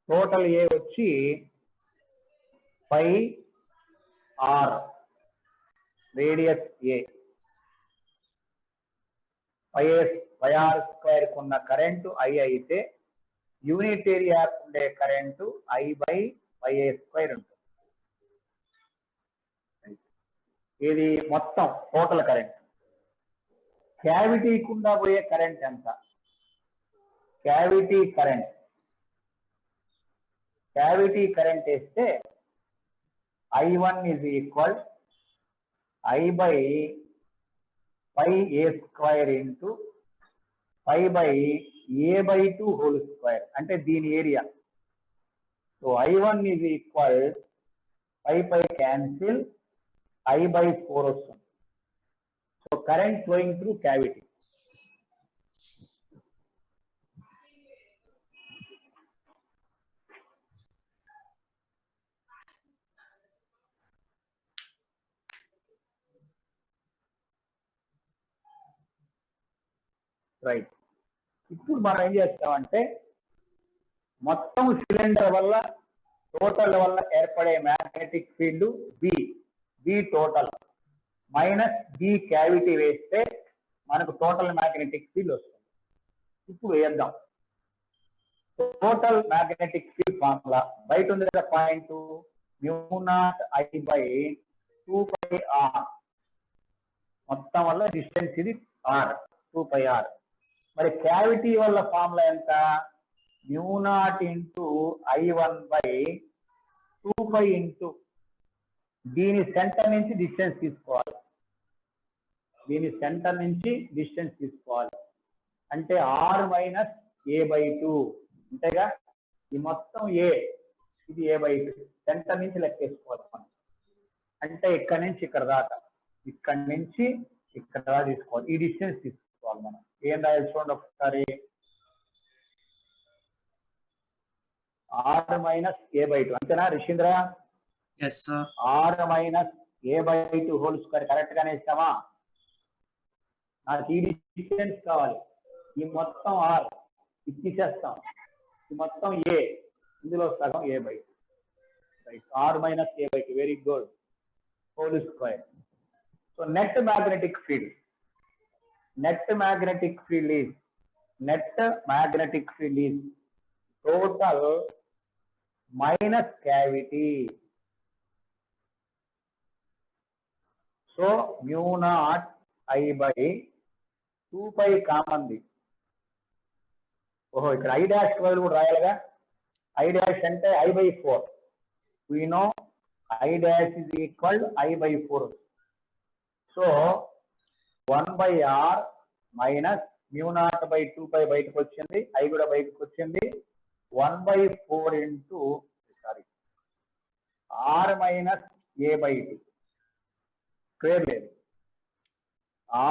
టోటల్ ఏ వచ్చి πr, రేడియస్ ఏ. πr స్క్వేర్ కున్న కరెంటు I అయితే యూనిట్ ఏరియా ఉండే కరెంటు I/πa స్క్వేర్ ఉంటుంది. ఇది మొత్తం టోటల్ కరెంట్. క్యావిటీ కుండా పోయే కరెంట్ ఎంత? క్యావిటీ కరెంట్ వేస్తే I1 is equal I/πa square into π/a/2 whole square, అంటే దీని area. So I1 is equal π cancel I/4 వస్తుంది. So current flowing through cavity. Right. ఇప్పుడు మనం ఏం చేస్తామంటే మొత్తం సిలిండర్ వల్ల టోటల్ వల్ల ఏర్పడే magnetic field B total minus B cavity వేస్తే మనకు టోటల్ మ్యాగ్నెటిక్ ఫీల్డ్ వస్తుంది. ఇప్పుడు వేద్దాం. టోటల్ మ్యాగ్నెటిక్ ఫీల్డ్ ఫార్ములా బయట ఉంది కదా పాయింట్, μ0I/2πr. మొత్తం వల్ల డిస్టెన్స్ ఇది r, 2πr. మరి క్యావిటీ వల్ల ఫార్ములా ఎంత? μ0 ఇంటూ I1/2π ఇంటూ దీని సెంటర్ నుంచి డిస్టెన్స్ తీసుకోవాలి. అంటే r మైనస్ a/2 అంతేగా. ఈ మొత్తం a, ఇది a/2, సెంటర్ నుంచి లెక్కేసుకోవాలి మనం. అంటే ఇక్కడ నుంచి ఇక్కడ దాకా, ఇక్కడ నుంచి ఇక్కడ దాకా తీసుకోవాలి. ఈ డిస్టెన్స్ తీసుకోవాలి మనం. ఏం రాయాలి చూడండి ఒకసారి. r మైనస్ a/2 అంతేనా రిషీంద్ర? Yes, sir. r minus a/2 whole square correct గానే ఇస్తామా? నాకు ఈ డిస్టెన్స్ కావాలి. ఈ మొత్తం r ఇచ్చేసేస్తాం. ఈ మొత్తం a, ఇందులో సగం a/2. Right. r minus a/2, very good, whole square. So net magnetic field is total minus cavity. So μ0 I/2π common the. ఓహో, ఇక్కడ I' స్క్వేర్ కూడా రాయాలిగా. I' అంటే I/4. we know I' is equal I/4. So 1/r minus μ0/2π బయటకు వచ్చింది, I కూడా బయటకు వచ్చింది. 1/4 into r minus a/2 square లేదు,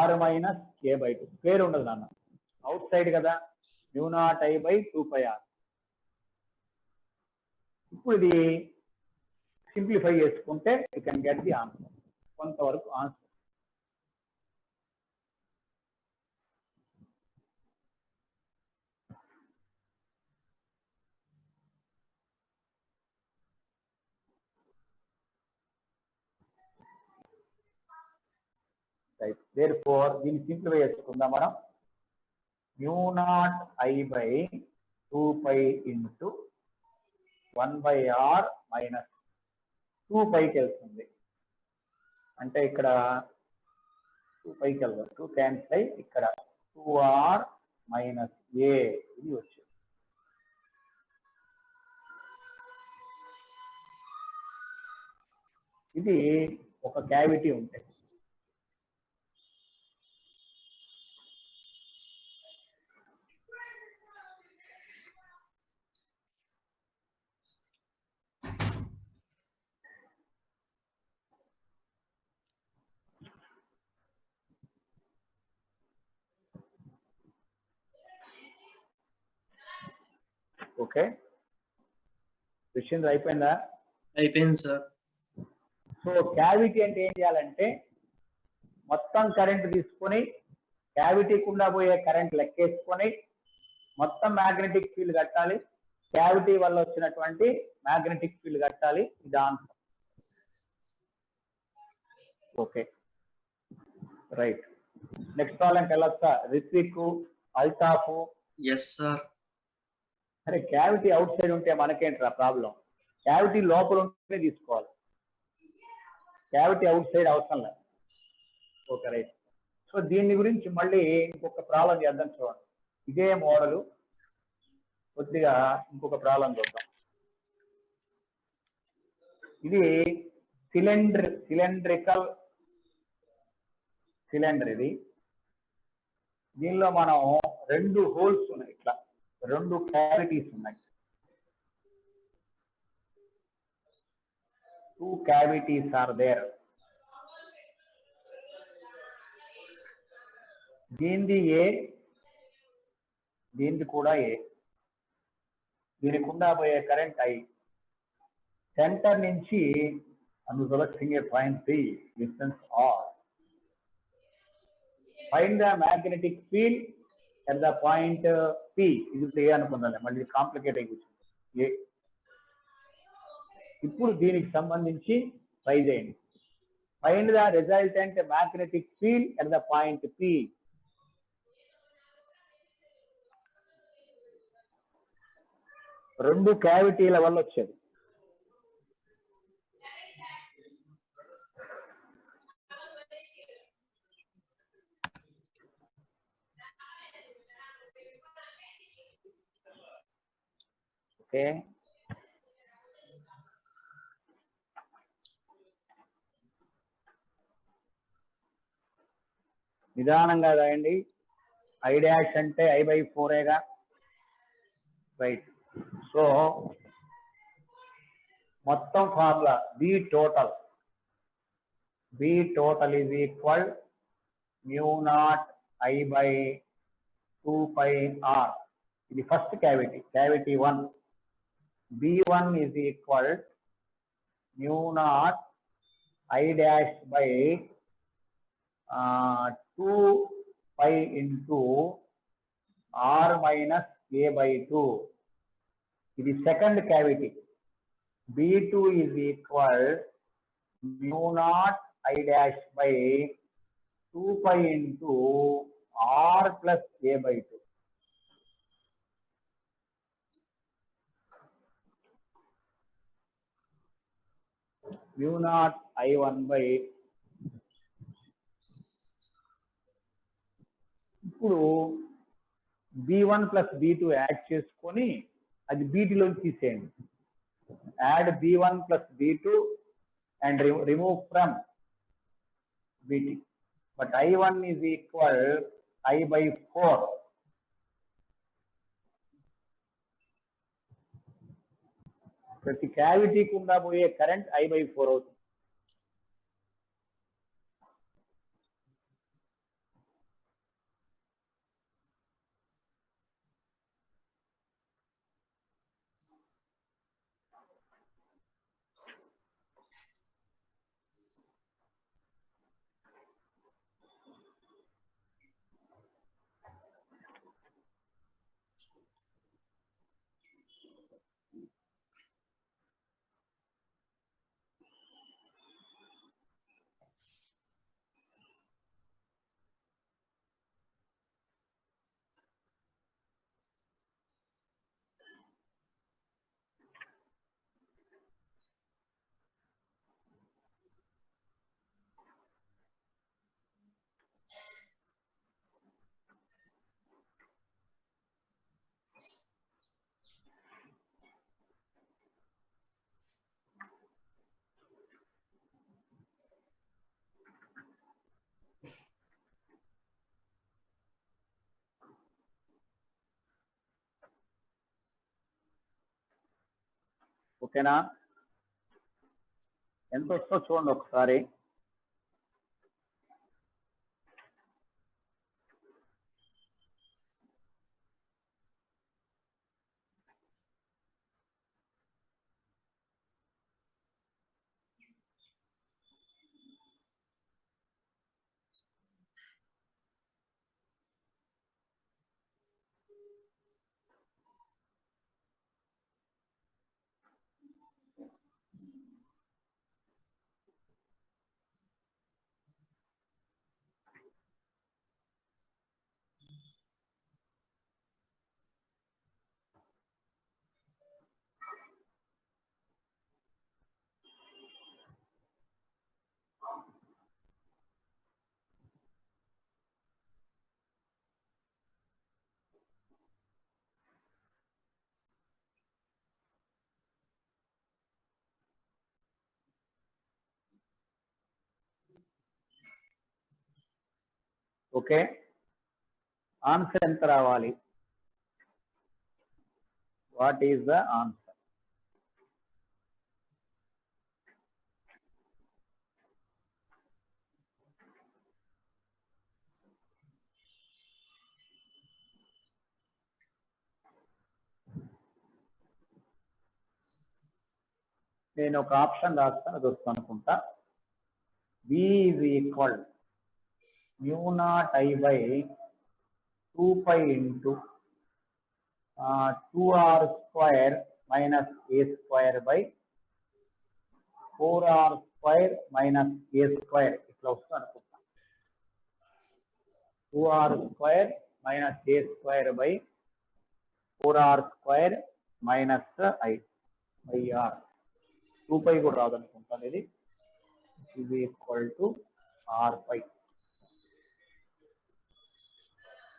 r మైనస్ a/2 స్క్వేర్ ఉండదు నాన్న, అవుట్ సైడ్ కదా. μ0 I/2πr. ఇప్పుడు ఇది సింప్లిఫై చేసుకుంటే you can get the answer. కొంతవరకు ఆన్సర్. Therefore, దీన్ని సింప్లిఫై చేసుకుందాం మనం. μ0 I/2π ఇంటూ 1/r మైనస్ 2πకి వెళ్తుంది. అంటే ఇక్కడ 2πకి వెళ్దాం, 2 క్యాన్సిల్ అయ్యి ఇక్కడ 2r మైనస్ a ఇది వచ్చింది. ఇది ఒక క్యావిటీ ఉంటే ఓకే, క్వశ్చన్ అయిపోయిందా? అయిపోయింది సార్. సో క్యావిటీ అంటే ఏం చేయాలంటే మొత్తం కరెంట్ తీసుకొని క్యావిటీ గుండా పోయే కరెంట్ లెక్కేసుకొని మొత్తం మ్యాగ్నెటిక్ ఫీల్డ్ కట్టాలి, క్యావిటీ వల్ల వచ్చినటువంటి మ్యాగ్నెటిక్ ఫీల్డ్ కట్టాలి. ఇది ఆన్సర్. Okay right. నెక్స్ట్ ప్రాబ్లంకి వెళ్ళొచ్చా? రిత్విక్, అల్తాఫ్. Yes sir. అరే క్యావిటీ అవుట్ సైడ్ ఉంటే మనకేంట్రా ప్రాబ్లం? క్యావిటీ లోపల ఉంటే తీసుకోవాలి, క్యావిటీ అవుట్ సైడ్ అవసరం లేదు. Okay right. సో దీని గురించి మళ్ళీ ఇంకొక ప్రాబ్లం చేద్దాం. చూడండి, ఇదే మోడలు కొద్దిగా ఇంకొక ప్రాబ్లం చూద్దాం. ఇది సిలిండ్రికల్ సిలిండర్. ఇది దీనిలో మనం రెండు హోల్స్ ఉన్నాయి, ఇట్లా రెండు క్యావిటీస్ ఉన్నాయి. Two cavities are there. దీనిది ఏ, దీనిది కూడా ఏ. దీనికి గుండా పోయే కరెంట్ ఐ. సెంటర్ నుంచి selecting a point C, distance r. Find the magnetic field at the point P. ఇది ఏ అనుకుందాం, మళ్ళీ కాంప్లికేట్ అయిపోతుంది. ఏ ఇప్పుడు దీనికి సంబంధించి ట్రై చేయండి. Find the resultant magnetic field at the point P. రెండు క్యావిటీల వల్ల వచ్చేది. ఓకే, నిదానంగా రాయండి. ఐ డాష్ అంటే I/4గా. రైట్. సో మొత్తం formula B total is equal μ0 I/2πr. ఇది first cavity, cavity 1. B1 is equal μ0 I'/2π into r minus a/2. ఇది second cavity. B2 is equal μ0 I'/2π into r plus a/2. μ0 I1 by. ఇప్పుడు B1 plus B2 యాడ్ చేసుకొని అది బీటీలోకి తీసేయండి. Add B1 plus B2 and remove from BT. But I1 is equal I/4. ప్రతి క్యావిటీ గుండా పోయే కరెంట్ I/4 అవుతుంది. ఓకేనా? ఎంత వస్తుందో చూడండి ఒకసారి. ఓకే, ఆన్సర్ ఎంత రావాలి? What is the answer? నేను ఒక ఆప్షన్ రాస్తాను, అది వస్తుంది అనుకుంటా. B is equal mu naught I by 2 pi into 2r square minus a square by 4r square minus a square. ఇట్లా వస్తుంది అనుకుంటా. 2r square minus a square by 4r square minus I by r. 2 pi కూడా రాదనుకుంటాను ఇది. is equal to r pi.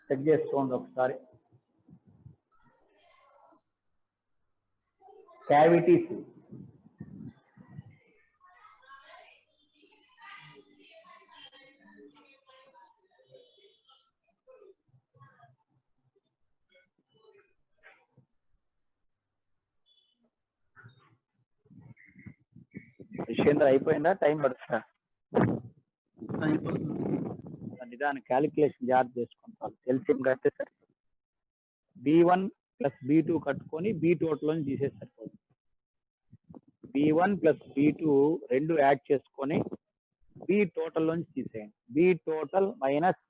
Check చేసుకోండి ఒకసారి. cavities విషయంలో అయిపోయిందా? టైం పడుతుందా? నిదాన్ని క్యాలిక్యులేషన్ జాగ్రత్త చేసుకుంటారు. తెలిసి కడితే సరే B1 ప్లస్ B2 కట్టుకొని B టోటల్ తీసేసి సరిపోతుంది. B1 ప్లస్ B2 రెండు యాడ్ చేసుకొని B టోటల్ నుంచి తీసేయండి. B total minus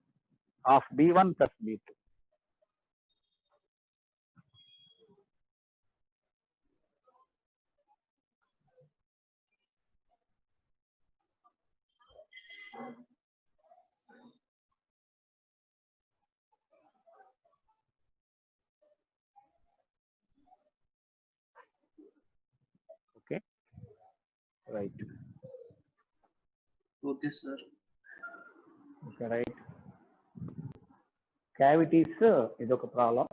of B1 plus B2. Okay, right. Okay sir. Okay, right. Cavities ఇది ఒక ప్రాబ్లం.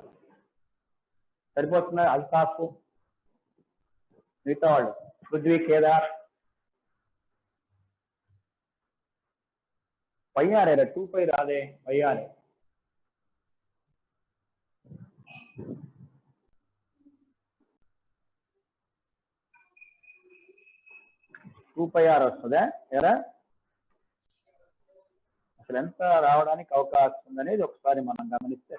సరిపోతున్నా? అల్తాఫ్, మిగతా వాళ్ళు పృథ్వీ, కేదార్, పయ్యారేరా 2 పై రాదే, పయ్యారే 2 పై ఆర్ వస్తుందా? ఎరా అసలు ఎంత రావడానికి అవకాశం ఉందనేది ఒకసారి మనం గమనిస్తే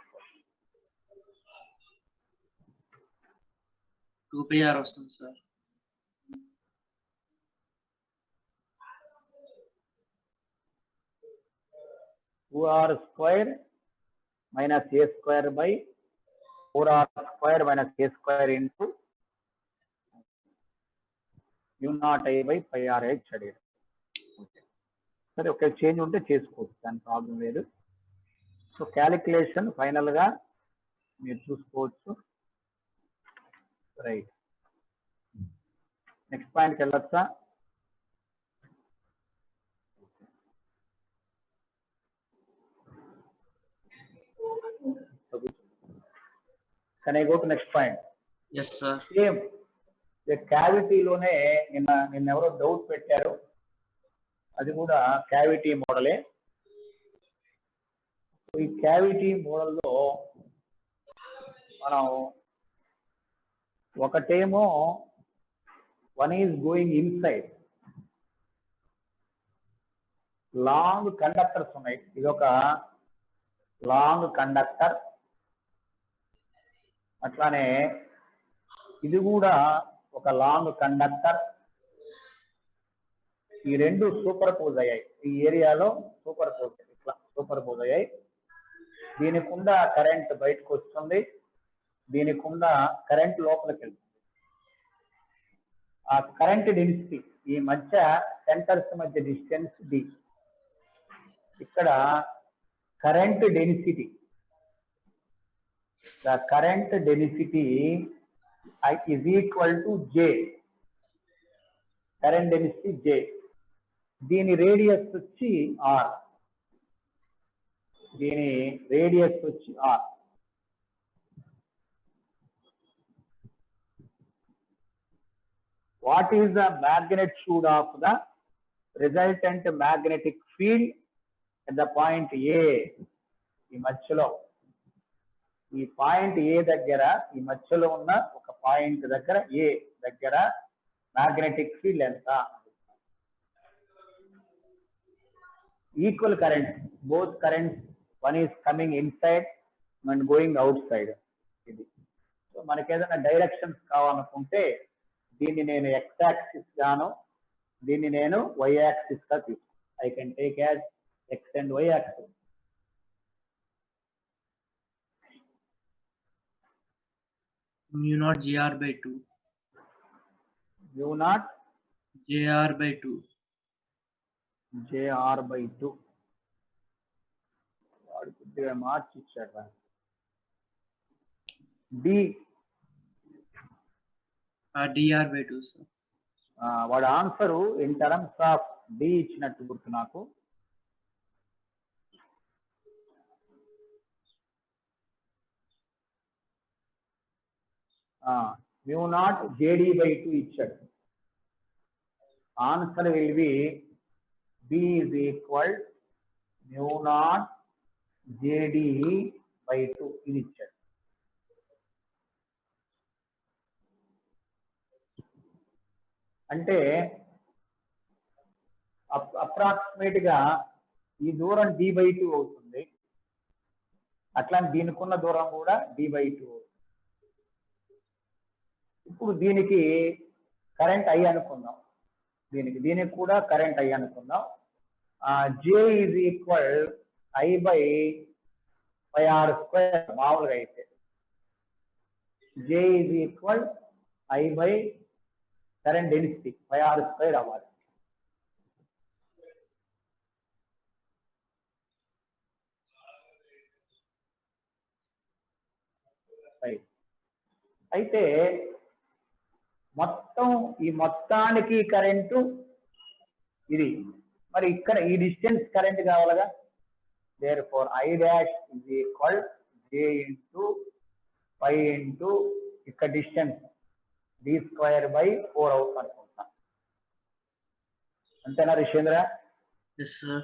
2πr వస్తుంది sir. Two r square minus a square by 4r square minus a square into mu naught I by pi r ఇచ్చాడు. సరే, ఒక చేంజ్ ఉంటే చేసుకోవచ్చు, దాని ప్రాబ్లం లేదు. సో క్యాలిక్యులేషన్ ఫైనల్ గా మీరు చూసుకోవచ్చు. రైట్, నెక్స్ట్ పాయింట్కి వెళ్ళొచ్చా? Can I go to next point? Yes sir. Same క్యావిటీలోనే నిన్న ఎవరో డౌట్ పెట్టారు, అది కూడా క్యావిటీ మోడలే. ఈ క్యావిటీ మోడల్లో మనం ఒకటేమో one is going inside, long conductors ఉన్నాయి. ఇది ఒక లాంగ్ కండక్టర్, అట్లానే ఇది కూడా ఒక లాంగ్ కండక్టర్. ఈ రెండు సూపర్ పోజ్ అయ్యాయి, ఈ ఏరియాలో సూపర్ పోజ్, ఇట్లా సూపర్ పోజ్ అయ్యాయి. దీనికుండా కరెంట్ బయటకు వస్తుంది, దీనికుండా కరెంట్ లోపలికి వెళ్తుంది. ఆ కరెంట్ డెన్సిటీ ఈ మధ్య సెంటర్స్ మధ్య డిస్టెన్స్ d. ఇక్కడ current density, the current density I is equal to J. Current density J. దీని రేడియస్ వచ్చి R. దీని రేడియస్ వచ్చి R. What is the magnitude of the resultant magnetic field at the point A, ఈ మధ్యలో ఈ పాయింట్ ఏ దగ్గర ఈ మధ్యలో ఉన్న ఒక పాయింట్ దగ్గర ఏ దగ్గర మ్యాగ్నెటిక్ ఫీల్డ్ ఎంత? Equal current, both currents, one is coming inside and going out side. ఇది సో మనకి ఏదైనా డైరెక్షన్స్ కావాలనుకుంటే దీన్ని నేను ఎక్స్ యాక్సిస్ గాను, దీన్ని నేను వై యాక్సిస్ గా తీసుకుంటాను. I can take as x and y axis. mu naught gr by 2. Mu naught jr by 2. jr by 2. వాడు కొద్దిగా మార్చి ఇచ్చాడు. D dr by 2, sir. వాడు answer in terms of d ఇచ్చినట్టు గుర్తు నాకు. mu naught jd by 2 ఇచ్చాడు. Answer will be b is equal mu naught jd by 2 ఇది ఇచ్చాడు. అంటే అప్రాక్సిమేట్ గా ఈ దూరం d by 2 అవుతుంది. అట్లా దీనికున్న దూరం కూడా d by 2 అవుతుంది. ఇప్పుడు దీనికి కరెంట్ I అనుకుందాం, దీనికి కూడా కరెంట్ I అనుకుందాం. J is equal I by r square. మామూలుగా అయితే J is equal I by current density r square అవ్వాలి. అయితే ఈ మొత్తానికి కరెంటు ఇది, మరి ఇక్కడ ఈ డిస్టెన్స్ కరెంట్ కావాలిగా. therefore I dash is equal j into pi into ఇక్కడ డిస్టెన్స్ d స్క్వేర్ బై 4 అవుతుంది అనుకుంటా. అంతేనా Rishendra? Yes, sir.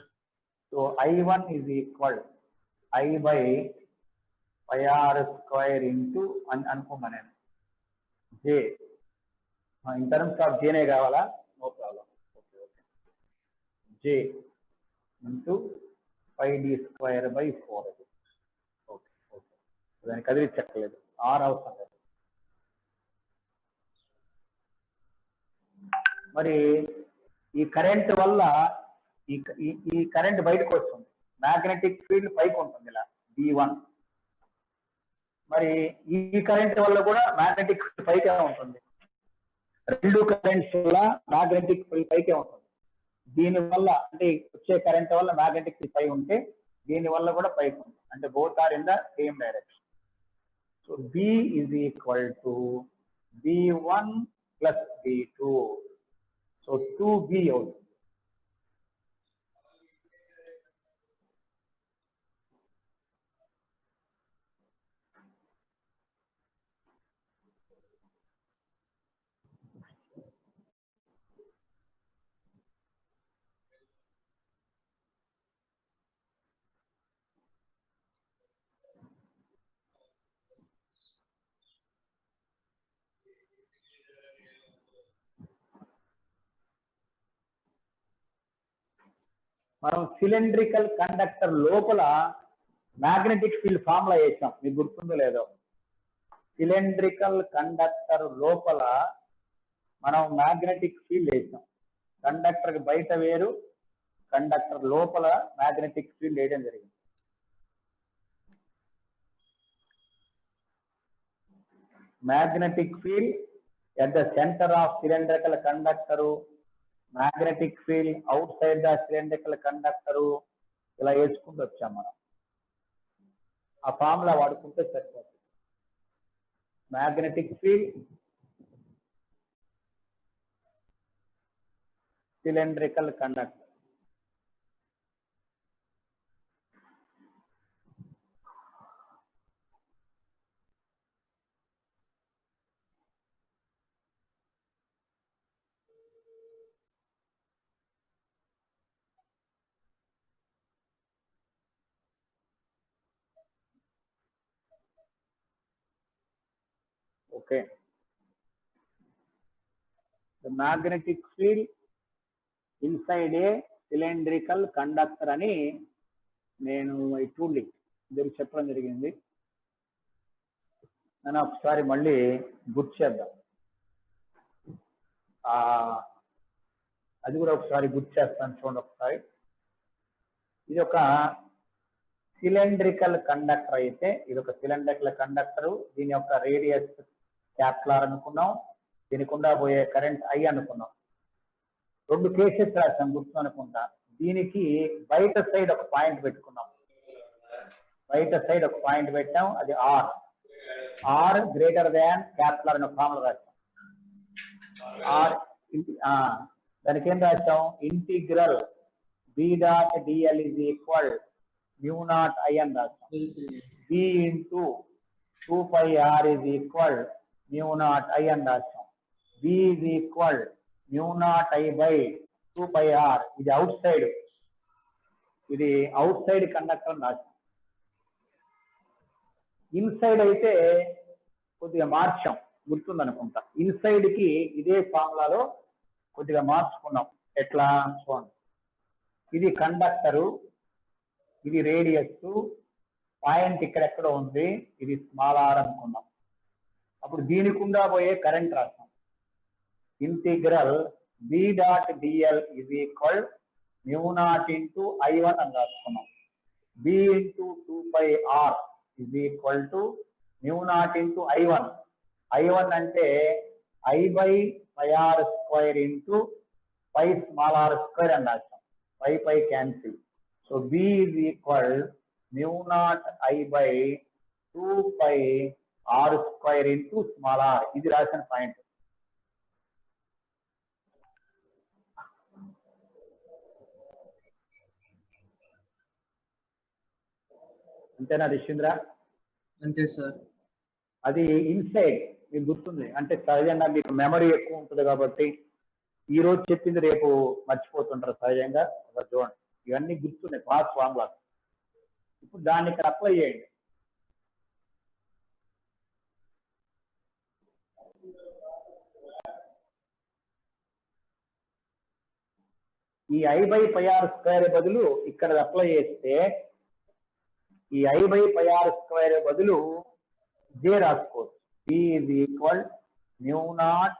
So I1 is equal I by pi r square into అనుకున్నా నేను. j ఇన్ టర్మ్స్ ఆఫ్ జేనే కావాలా? No problem. Okay okay. j into pi d square by 4. Okay okay, దానికి కదిలించక్కర్లేదు, ఆర్ అవసరం లేదు. మరి ఈ కరెంట్ వల్ల ఈ కరెంట్ బయటకు వస్తుంది, మ్యాగ్నెటిక్ ఫీల్డ్ పైకి ఉంటుంది ఇలా B1. మరి ఈ కరెంట్ వల్ల కూడా మ్యాగ్నెటిక్ ఫీల్డ్ పైకే ఉంటుంది. రెండు కరెంట్స్ వల్ల మ్యాగ్నెటిక్ ఫీల్డ్ పైకే ఉంటుంది. దీని వల్ల అంటే వచ్చే కరెంట్ వల్ల మ్యాగ్నెటిక్ ఫీల్డ్ పై ఉంటే దీని వల్ల కూడా పైకి ఉంటుంది. అంటే both are in the same direction. So B is equal to B1 plus B2. So 2B అవుతుంది. మనం సిలిండ్రికల్ కండక్టర్ లోపల మ్యాగ్నెటిక్ ఫీల్డ్ ఫార్ములా వేసాం, మీకు గుర్తుందో లేదో. సిలిండ్రికల్ కండక్టర్ లోపల మనం మ్యాగ్నెటిక్ ఫీల్డ్ వేసాం. కండక్టర్ బయట వేరు, కండక్టర్ లోపల మ్యాగ్నెటిక్ ఫీల్డ్ వేయడం జరిగింది. Magnetic field at the center of cylindrical conductor, magnetic field outside the cylindrical conductor, ఇలా వేసుకుంటూ వచ్చాం మనం. ఆ ఫార్ములా వాడుకుంటే సరిపోతుంది. Magnetic field, cylindrical conductor. Okay, the magnetic field inside A cylindrical conductor అని నేను ఇటువంటి దీనికి చెప్పడం జరిగింది. నేను ఒకసారి మళ్ళీ గుర్తు చేద్దాం, అది కూడా ఒకసారి గుర్తు చేస్తాను చూడండి ఒకసారి. ఇది ఒక సిలిండ్రికల్ కండక్టర్ అయితే, ఇది ఒక సిలిండ్రికల్ కండక్టర్, దీని యొక్క రేడియస్ క్యాపిటల్ అనుకున్నాం, దీనికి గుండా పోయే కరెంట్ I అనుకున్నాం. 2 కేసెస్ రాసాం గుర్తు అనుకుంటా. దీనికి బయట సైడ్ ఒక పాయింట్ పెట్టుకున్నాం, బయట సైడ్ ఒక పాయింట్ పెట్టాం, అది ఆర్ గ్రేటర్ దాన్ క్యాపిటల్ అని ఒక ఫార్ములా రాసాం. దానికి ఏం రాసాం, integral b dot dl is equal μ0 I అని రాసాం. b into 2 pi r is equal μ0 I అని రాసాం. b is equal μ0 I by 2 pi r, ఇది అవుట్ సైడ్, ఇది అవుట్ సైడ్ కండక్టర్ అని రాసాం. ఇన్సైడ్ అయితే కొద్దిగా మార్చాం, గుర్తుందనుకుంటా. ఇన్సైడ్ కి ఇదే ఫార్ములాలో కొద్దిగా మార్చుకున్నాం. ఎట్లా చూడండి, ఇది కండక్టరు, ఇది రేడియస్, పాయింట్ ఇక్కడెక్కడ ఉంది, ఇది స్మాల్ r అనుకున్నాం. అప్పుడు దీనికి గుండా పోయే కరెంట్ రాసాం. Integral b dot dl is equal μ0 into I1 అని రాసుకున్నాం. b into 2 pi r is equal to μ0 into I1. I1 అంటే I by pi r square into pi small r square అని రాసాం. pi cancel. So b is equal μ0 I by 2 pi r square into small r. ఇది రాసిన పాయింట్. అంతేనా రిషీంద్ర? అంతే సార్. అది ఇన్సైడ్ మీకు గుర్తుంది అంటే సహజంగా మీకు మెమరీ ఎక్కువ ఉంటుంది కాబట్టి ఈ రోజు చెప్పింది రేపు మర్చిపోతుంటారు సహజంగా. చూడండి ఇవన్నీ గుర్తున్నాయి పాస్ ఫార్ములా. ఇప్పుడు దాన్ని ఇక్కడ అప్లై చేయండి. ఈ I by pi r square బదులు ఇక్కడ అప్లై చేస్తే ఈ I by pi r square బదులు j రాసుకోవచ్చు. p is equal μ0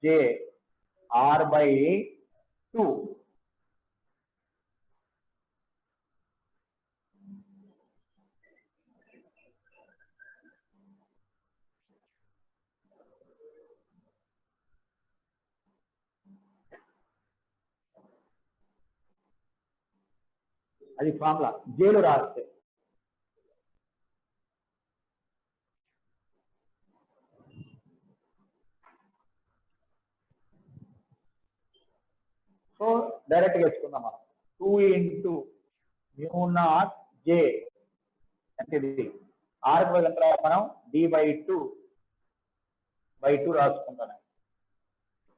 j r by 2. అది ఫార్ములా జేలో రాస్తే. సో డైరెక్ట్ గా వేసుకుందాం మనం. 2 into μ0 j అంటే ఇది r కి బదులు మనం d by 2 రాసుకుంటాను.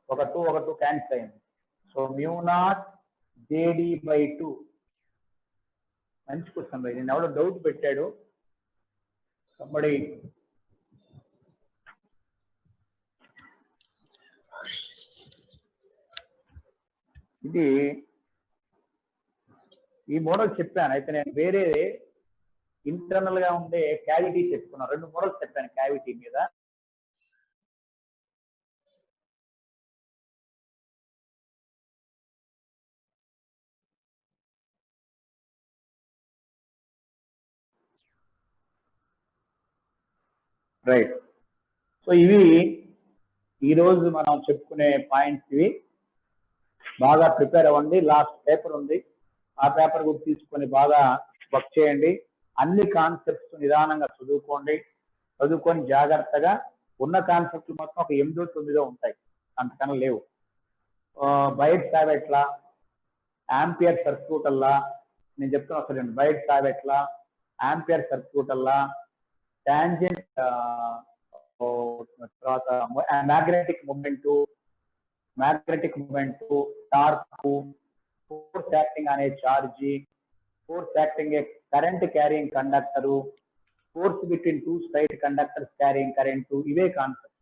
ఒక 2 క్యాన్సిల్ అయింది. So μ0 jd by 2. మంచి క్వశ్చన్ బై. నేను ఎవడో డౌట్ పెట్టాడు సంబడి. ఇది ఈ మోడల్ చెప్పాను. అయితే నేను వేరే ఇంటర్నల్ గా ఉండే క్యావిటీ చెప్పుకున్నాను. 2 మోడల్స్ చెప్పాను క్యావిటీ మీద. రైట్. సో ఇవి ఈరోజు మనం చెప్పుకునే పాయింట్స్. ఇవి బాగా ప్రిపేర్ అవ్వండి. లాస్ట్ పేపర్ ఉంది, ఆ పేపర్ కూడా తీసుకొని బాగా వర్క్ చేయండి. అన్ని కాన్సెప్ట్స్ నిదానంగా చదువుకొని జాగ్రత్తగా ఉన్న కాన్సెప్ట్లు మొత్తం ఒక 8-9 ఉంటాయి, అంతకన్నా లేవు. Biot Savart law, Ampere circuital law నేను చెప్తున్నా ఒకసారి. Biot Savart law, Ampere circuital law, tangent, తర్వాత magnetic moment, torque, force acting అనే charge, force acting a current carrying conductor, force between 2 straight conductors carrying current. ఇవే కాన్సెప్ట్.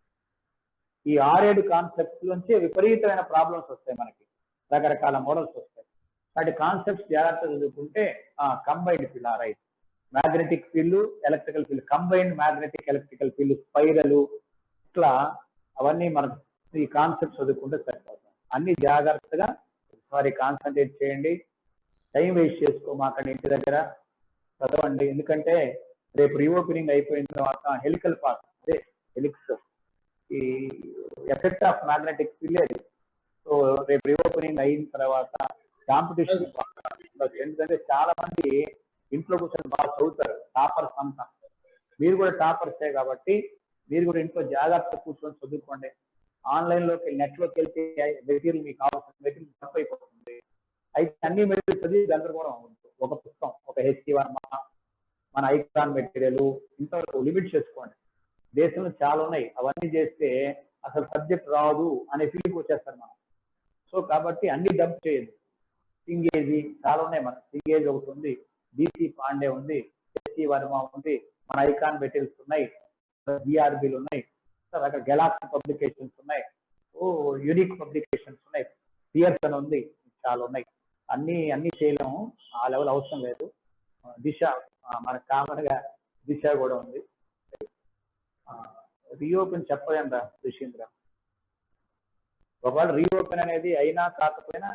ఈ 6-7 కాన్సెప్ట్స్ నుంచి విపరీతమైన ప్రాబ్లమ్స్ వస్తాయి మనకి, రకరకాల మోడల్స్ వస్తాయి. వాటి కాన్సెప్ట్స్ జాగ్రత్తగా చదువుకుంటే combined field right, magnetic field, electrical field, combined magnetic electrical field, spiral, ఇట్లా అవన్నీ మనం ఈ కాన్సెప్ట్స్ చదువుకుంటే సరిపోతుంది. అన్ని జాగ్రత్తగా ఒకసారి కాన్సన్ట్రేట్ చేయండి, టైం వేస్ట్ చేసుకోమాకండి, ఇంటి దగ్గర చదవండి. ఎందుకంటే రేపు రీఓపెనింగ్ అయిపోయిన తర్వాత హెలికల్ పాత్, అదే హెలిక్స్, ఈ effect of magnetic field. So రేపు రీఓపెనింగ్ అయిన తర్వాత కాంపిటీషన్, ఎందుకంటే చాలా మంది ఇంట్లో కూర్చొని బాగా చదువుతారు, టాపర్స్ అంతా. మీరు కూడా టాపర్సే కాబట్టి మీరు కూడా ఇంట్లో జాగ్రత్త కూర్చొని చదువుకోండి. ఆన్లైన్లోకి నెట్లోకి వెళ్తే మెటీరియల్ మీకు కావాల్సిన మెటీరియల్ తప్పైపోతుంది. అయితే అన్ని మెటీరియల్ చదివి గందరగోళం ఉంటుంది. ఒక పుస్తకం, ఒక హెచ్సి వర్మ, మన ఐకాన్ మెటీరియల్, ఇంతవరకు లిమిట్ చేసుకోండి. దేశంలో చాలా ఉన్నాయి, అవన్నీ చేస్తే అసలు సబ్జెక్ట్ రాదు అనే ఫీలింగ్ వచ్చేస్తారు మనం. సో కాబట్టి అన్ని డంప్ చేయదు. సింగేజీ చాలా ఉన్నాయి, మన సింగేజ్ ఒకటి ఉంది, డిసి పాండే ఉంది, హెచ్సి వర్మ ఉంది, మన ఐకాన్ మెటీరియల్స్ ఉన్నాయి, జిఆర్బీలు ఉన్నాయి, అక్కడ గెలాక్సీ పబ్లికేషన్స్ ఉన్నాయి, యూనిక్ పబ్లికేషన్స్ ఉన్నాయి, పియర్సన్ ఉంది, చాలా ఉన్నాయి. అన్ని చేయలేము, ఆ లెవెల్ అవసరం లేదు. దిశ, మన కామన్ గా దిశ కూడా ఉంది. రీఓపెన్ చెప్పలేం రా ఋషీంద్ర, ఒకవేళ రీఓపెన్ అనేది అయినా కాకపోయినా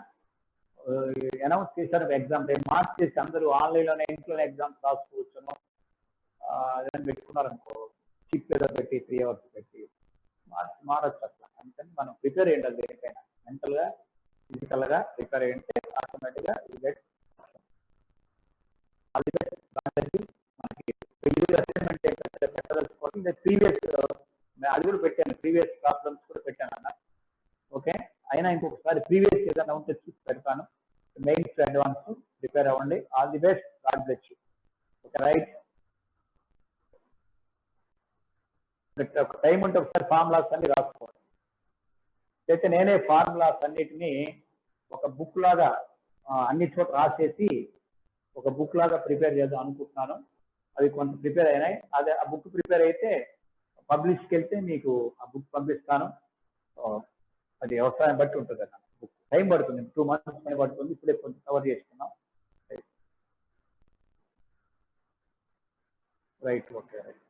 అనౌన్స్ చేశారు ఎగ్జామ్ రేపు మార్చ్ చేసి అందరూ ఆన్లైన్లోనే ఇంట్లోనే ఎగ్జామ్స్ రాసుకోవచ్చును ఏదైనా పెట్టుకున్నారనుకో, చిప్ ఏదో పెట్టి 3 hours పెట్టి మారచ్చు అట్లా. అందుకని మనం ప్రిపేర్ అయ్యండి, దేనికైనా మెంటల్ గా ఫిజికల్ గా ప్రిపేర్ అయ్యంటే ఆటోమేటిక్ గా మనకి ప్రీవియస్ అది కూడా పెట్టాను, ప్రీవియస్ ప్రాబ్లమ్స్ కూడా పెట్టాను అన్న. ఓకే, అయినా ఇంకొకసారి ప్రీవియస్ ఏదైనా ఉంటే చూసి పెడతాను. మెయిన్స్ అడ్వాన్స్ ప్రిపేర్ అవ్వండి. All the best, God bless you. Okay right, ఒక టైం ఉంటే ఒకసారి ఫార్ములాస్ అన్ని రాసుకోండి. అయితే నేనే ఫార్ములాస్ అన్నిటినీ ఒక బుక్ లాగా అన్ని చోట్ల రాసేసి ఒక బుక్ లాగా ప్రిపేర్ చేద్దాం అనుకుంటున్నాను. అవి కొంత ప్రిపేర్ అయినాయి. అదే ఆ బుక్ ప్రిపేర్ అయితే పబ్లిష్కి వెళ్తే మీకు ఆ బుక్ పంపిస్తాను. అది వ్యవసాయం బట్టి ఉంటుంది అన్న. బుక్ టైం పడుతుంది, 2 months పని పడుతుంది. ఇప్పుడే కొంచెం కవర్ చేసుకున్నాం. Right, okay right.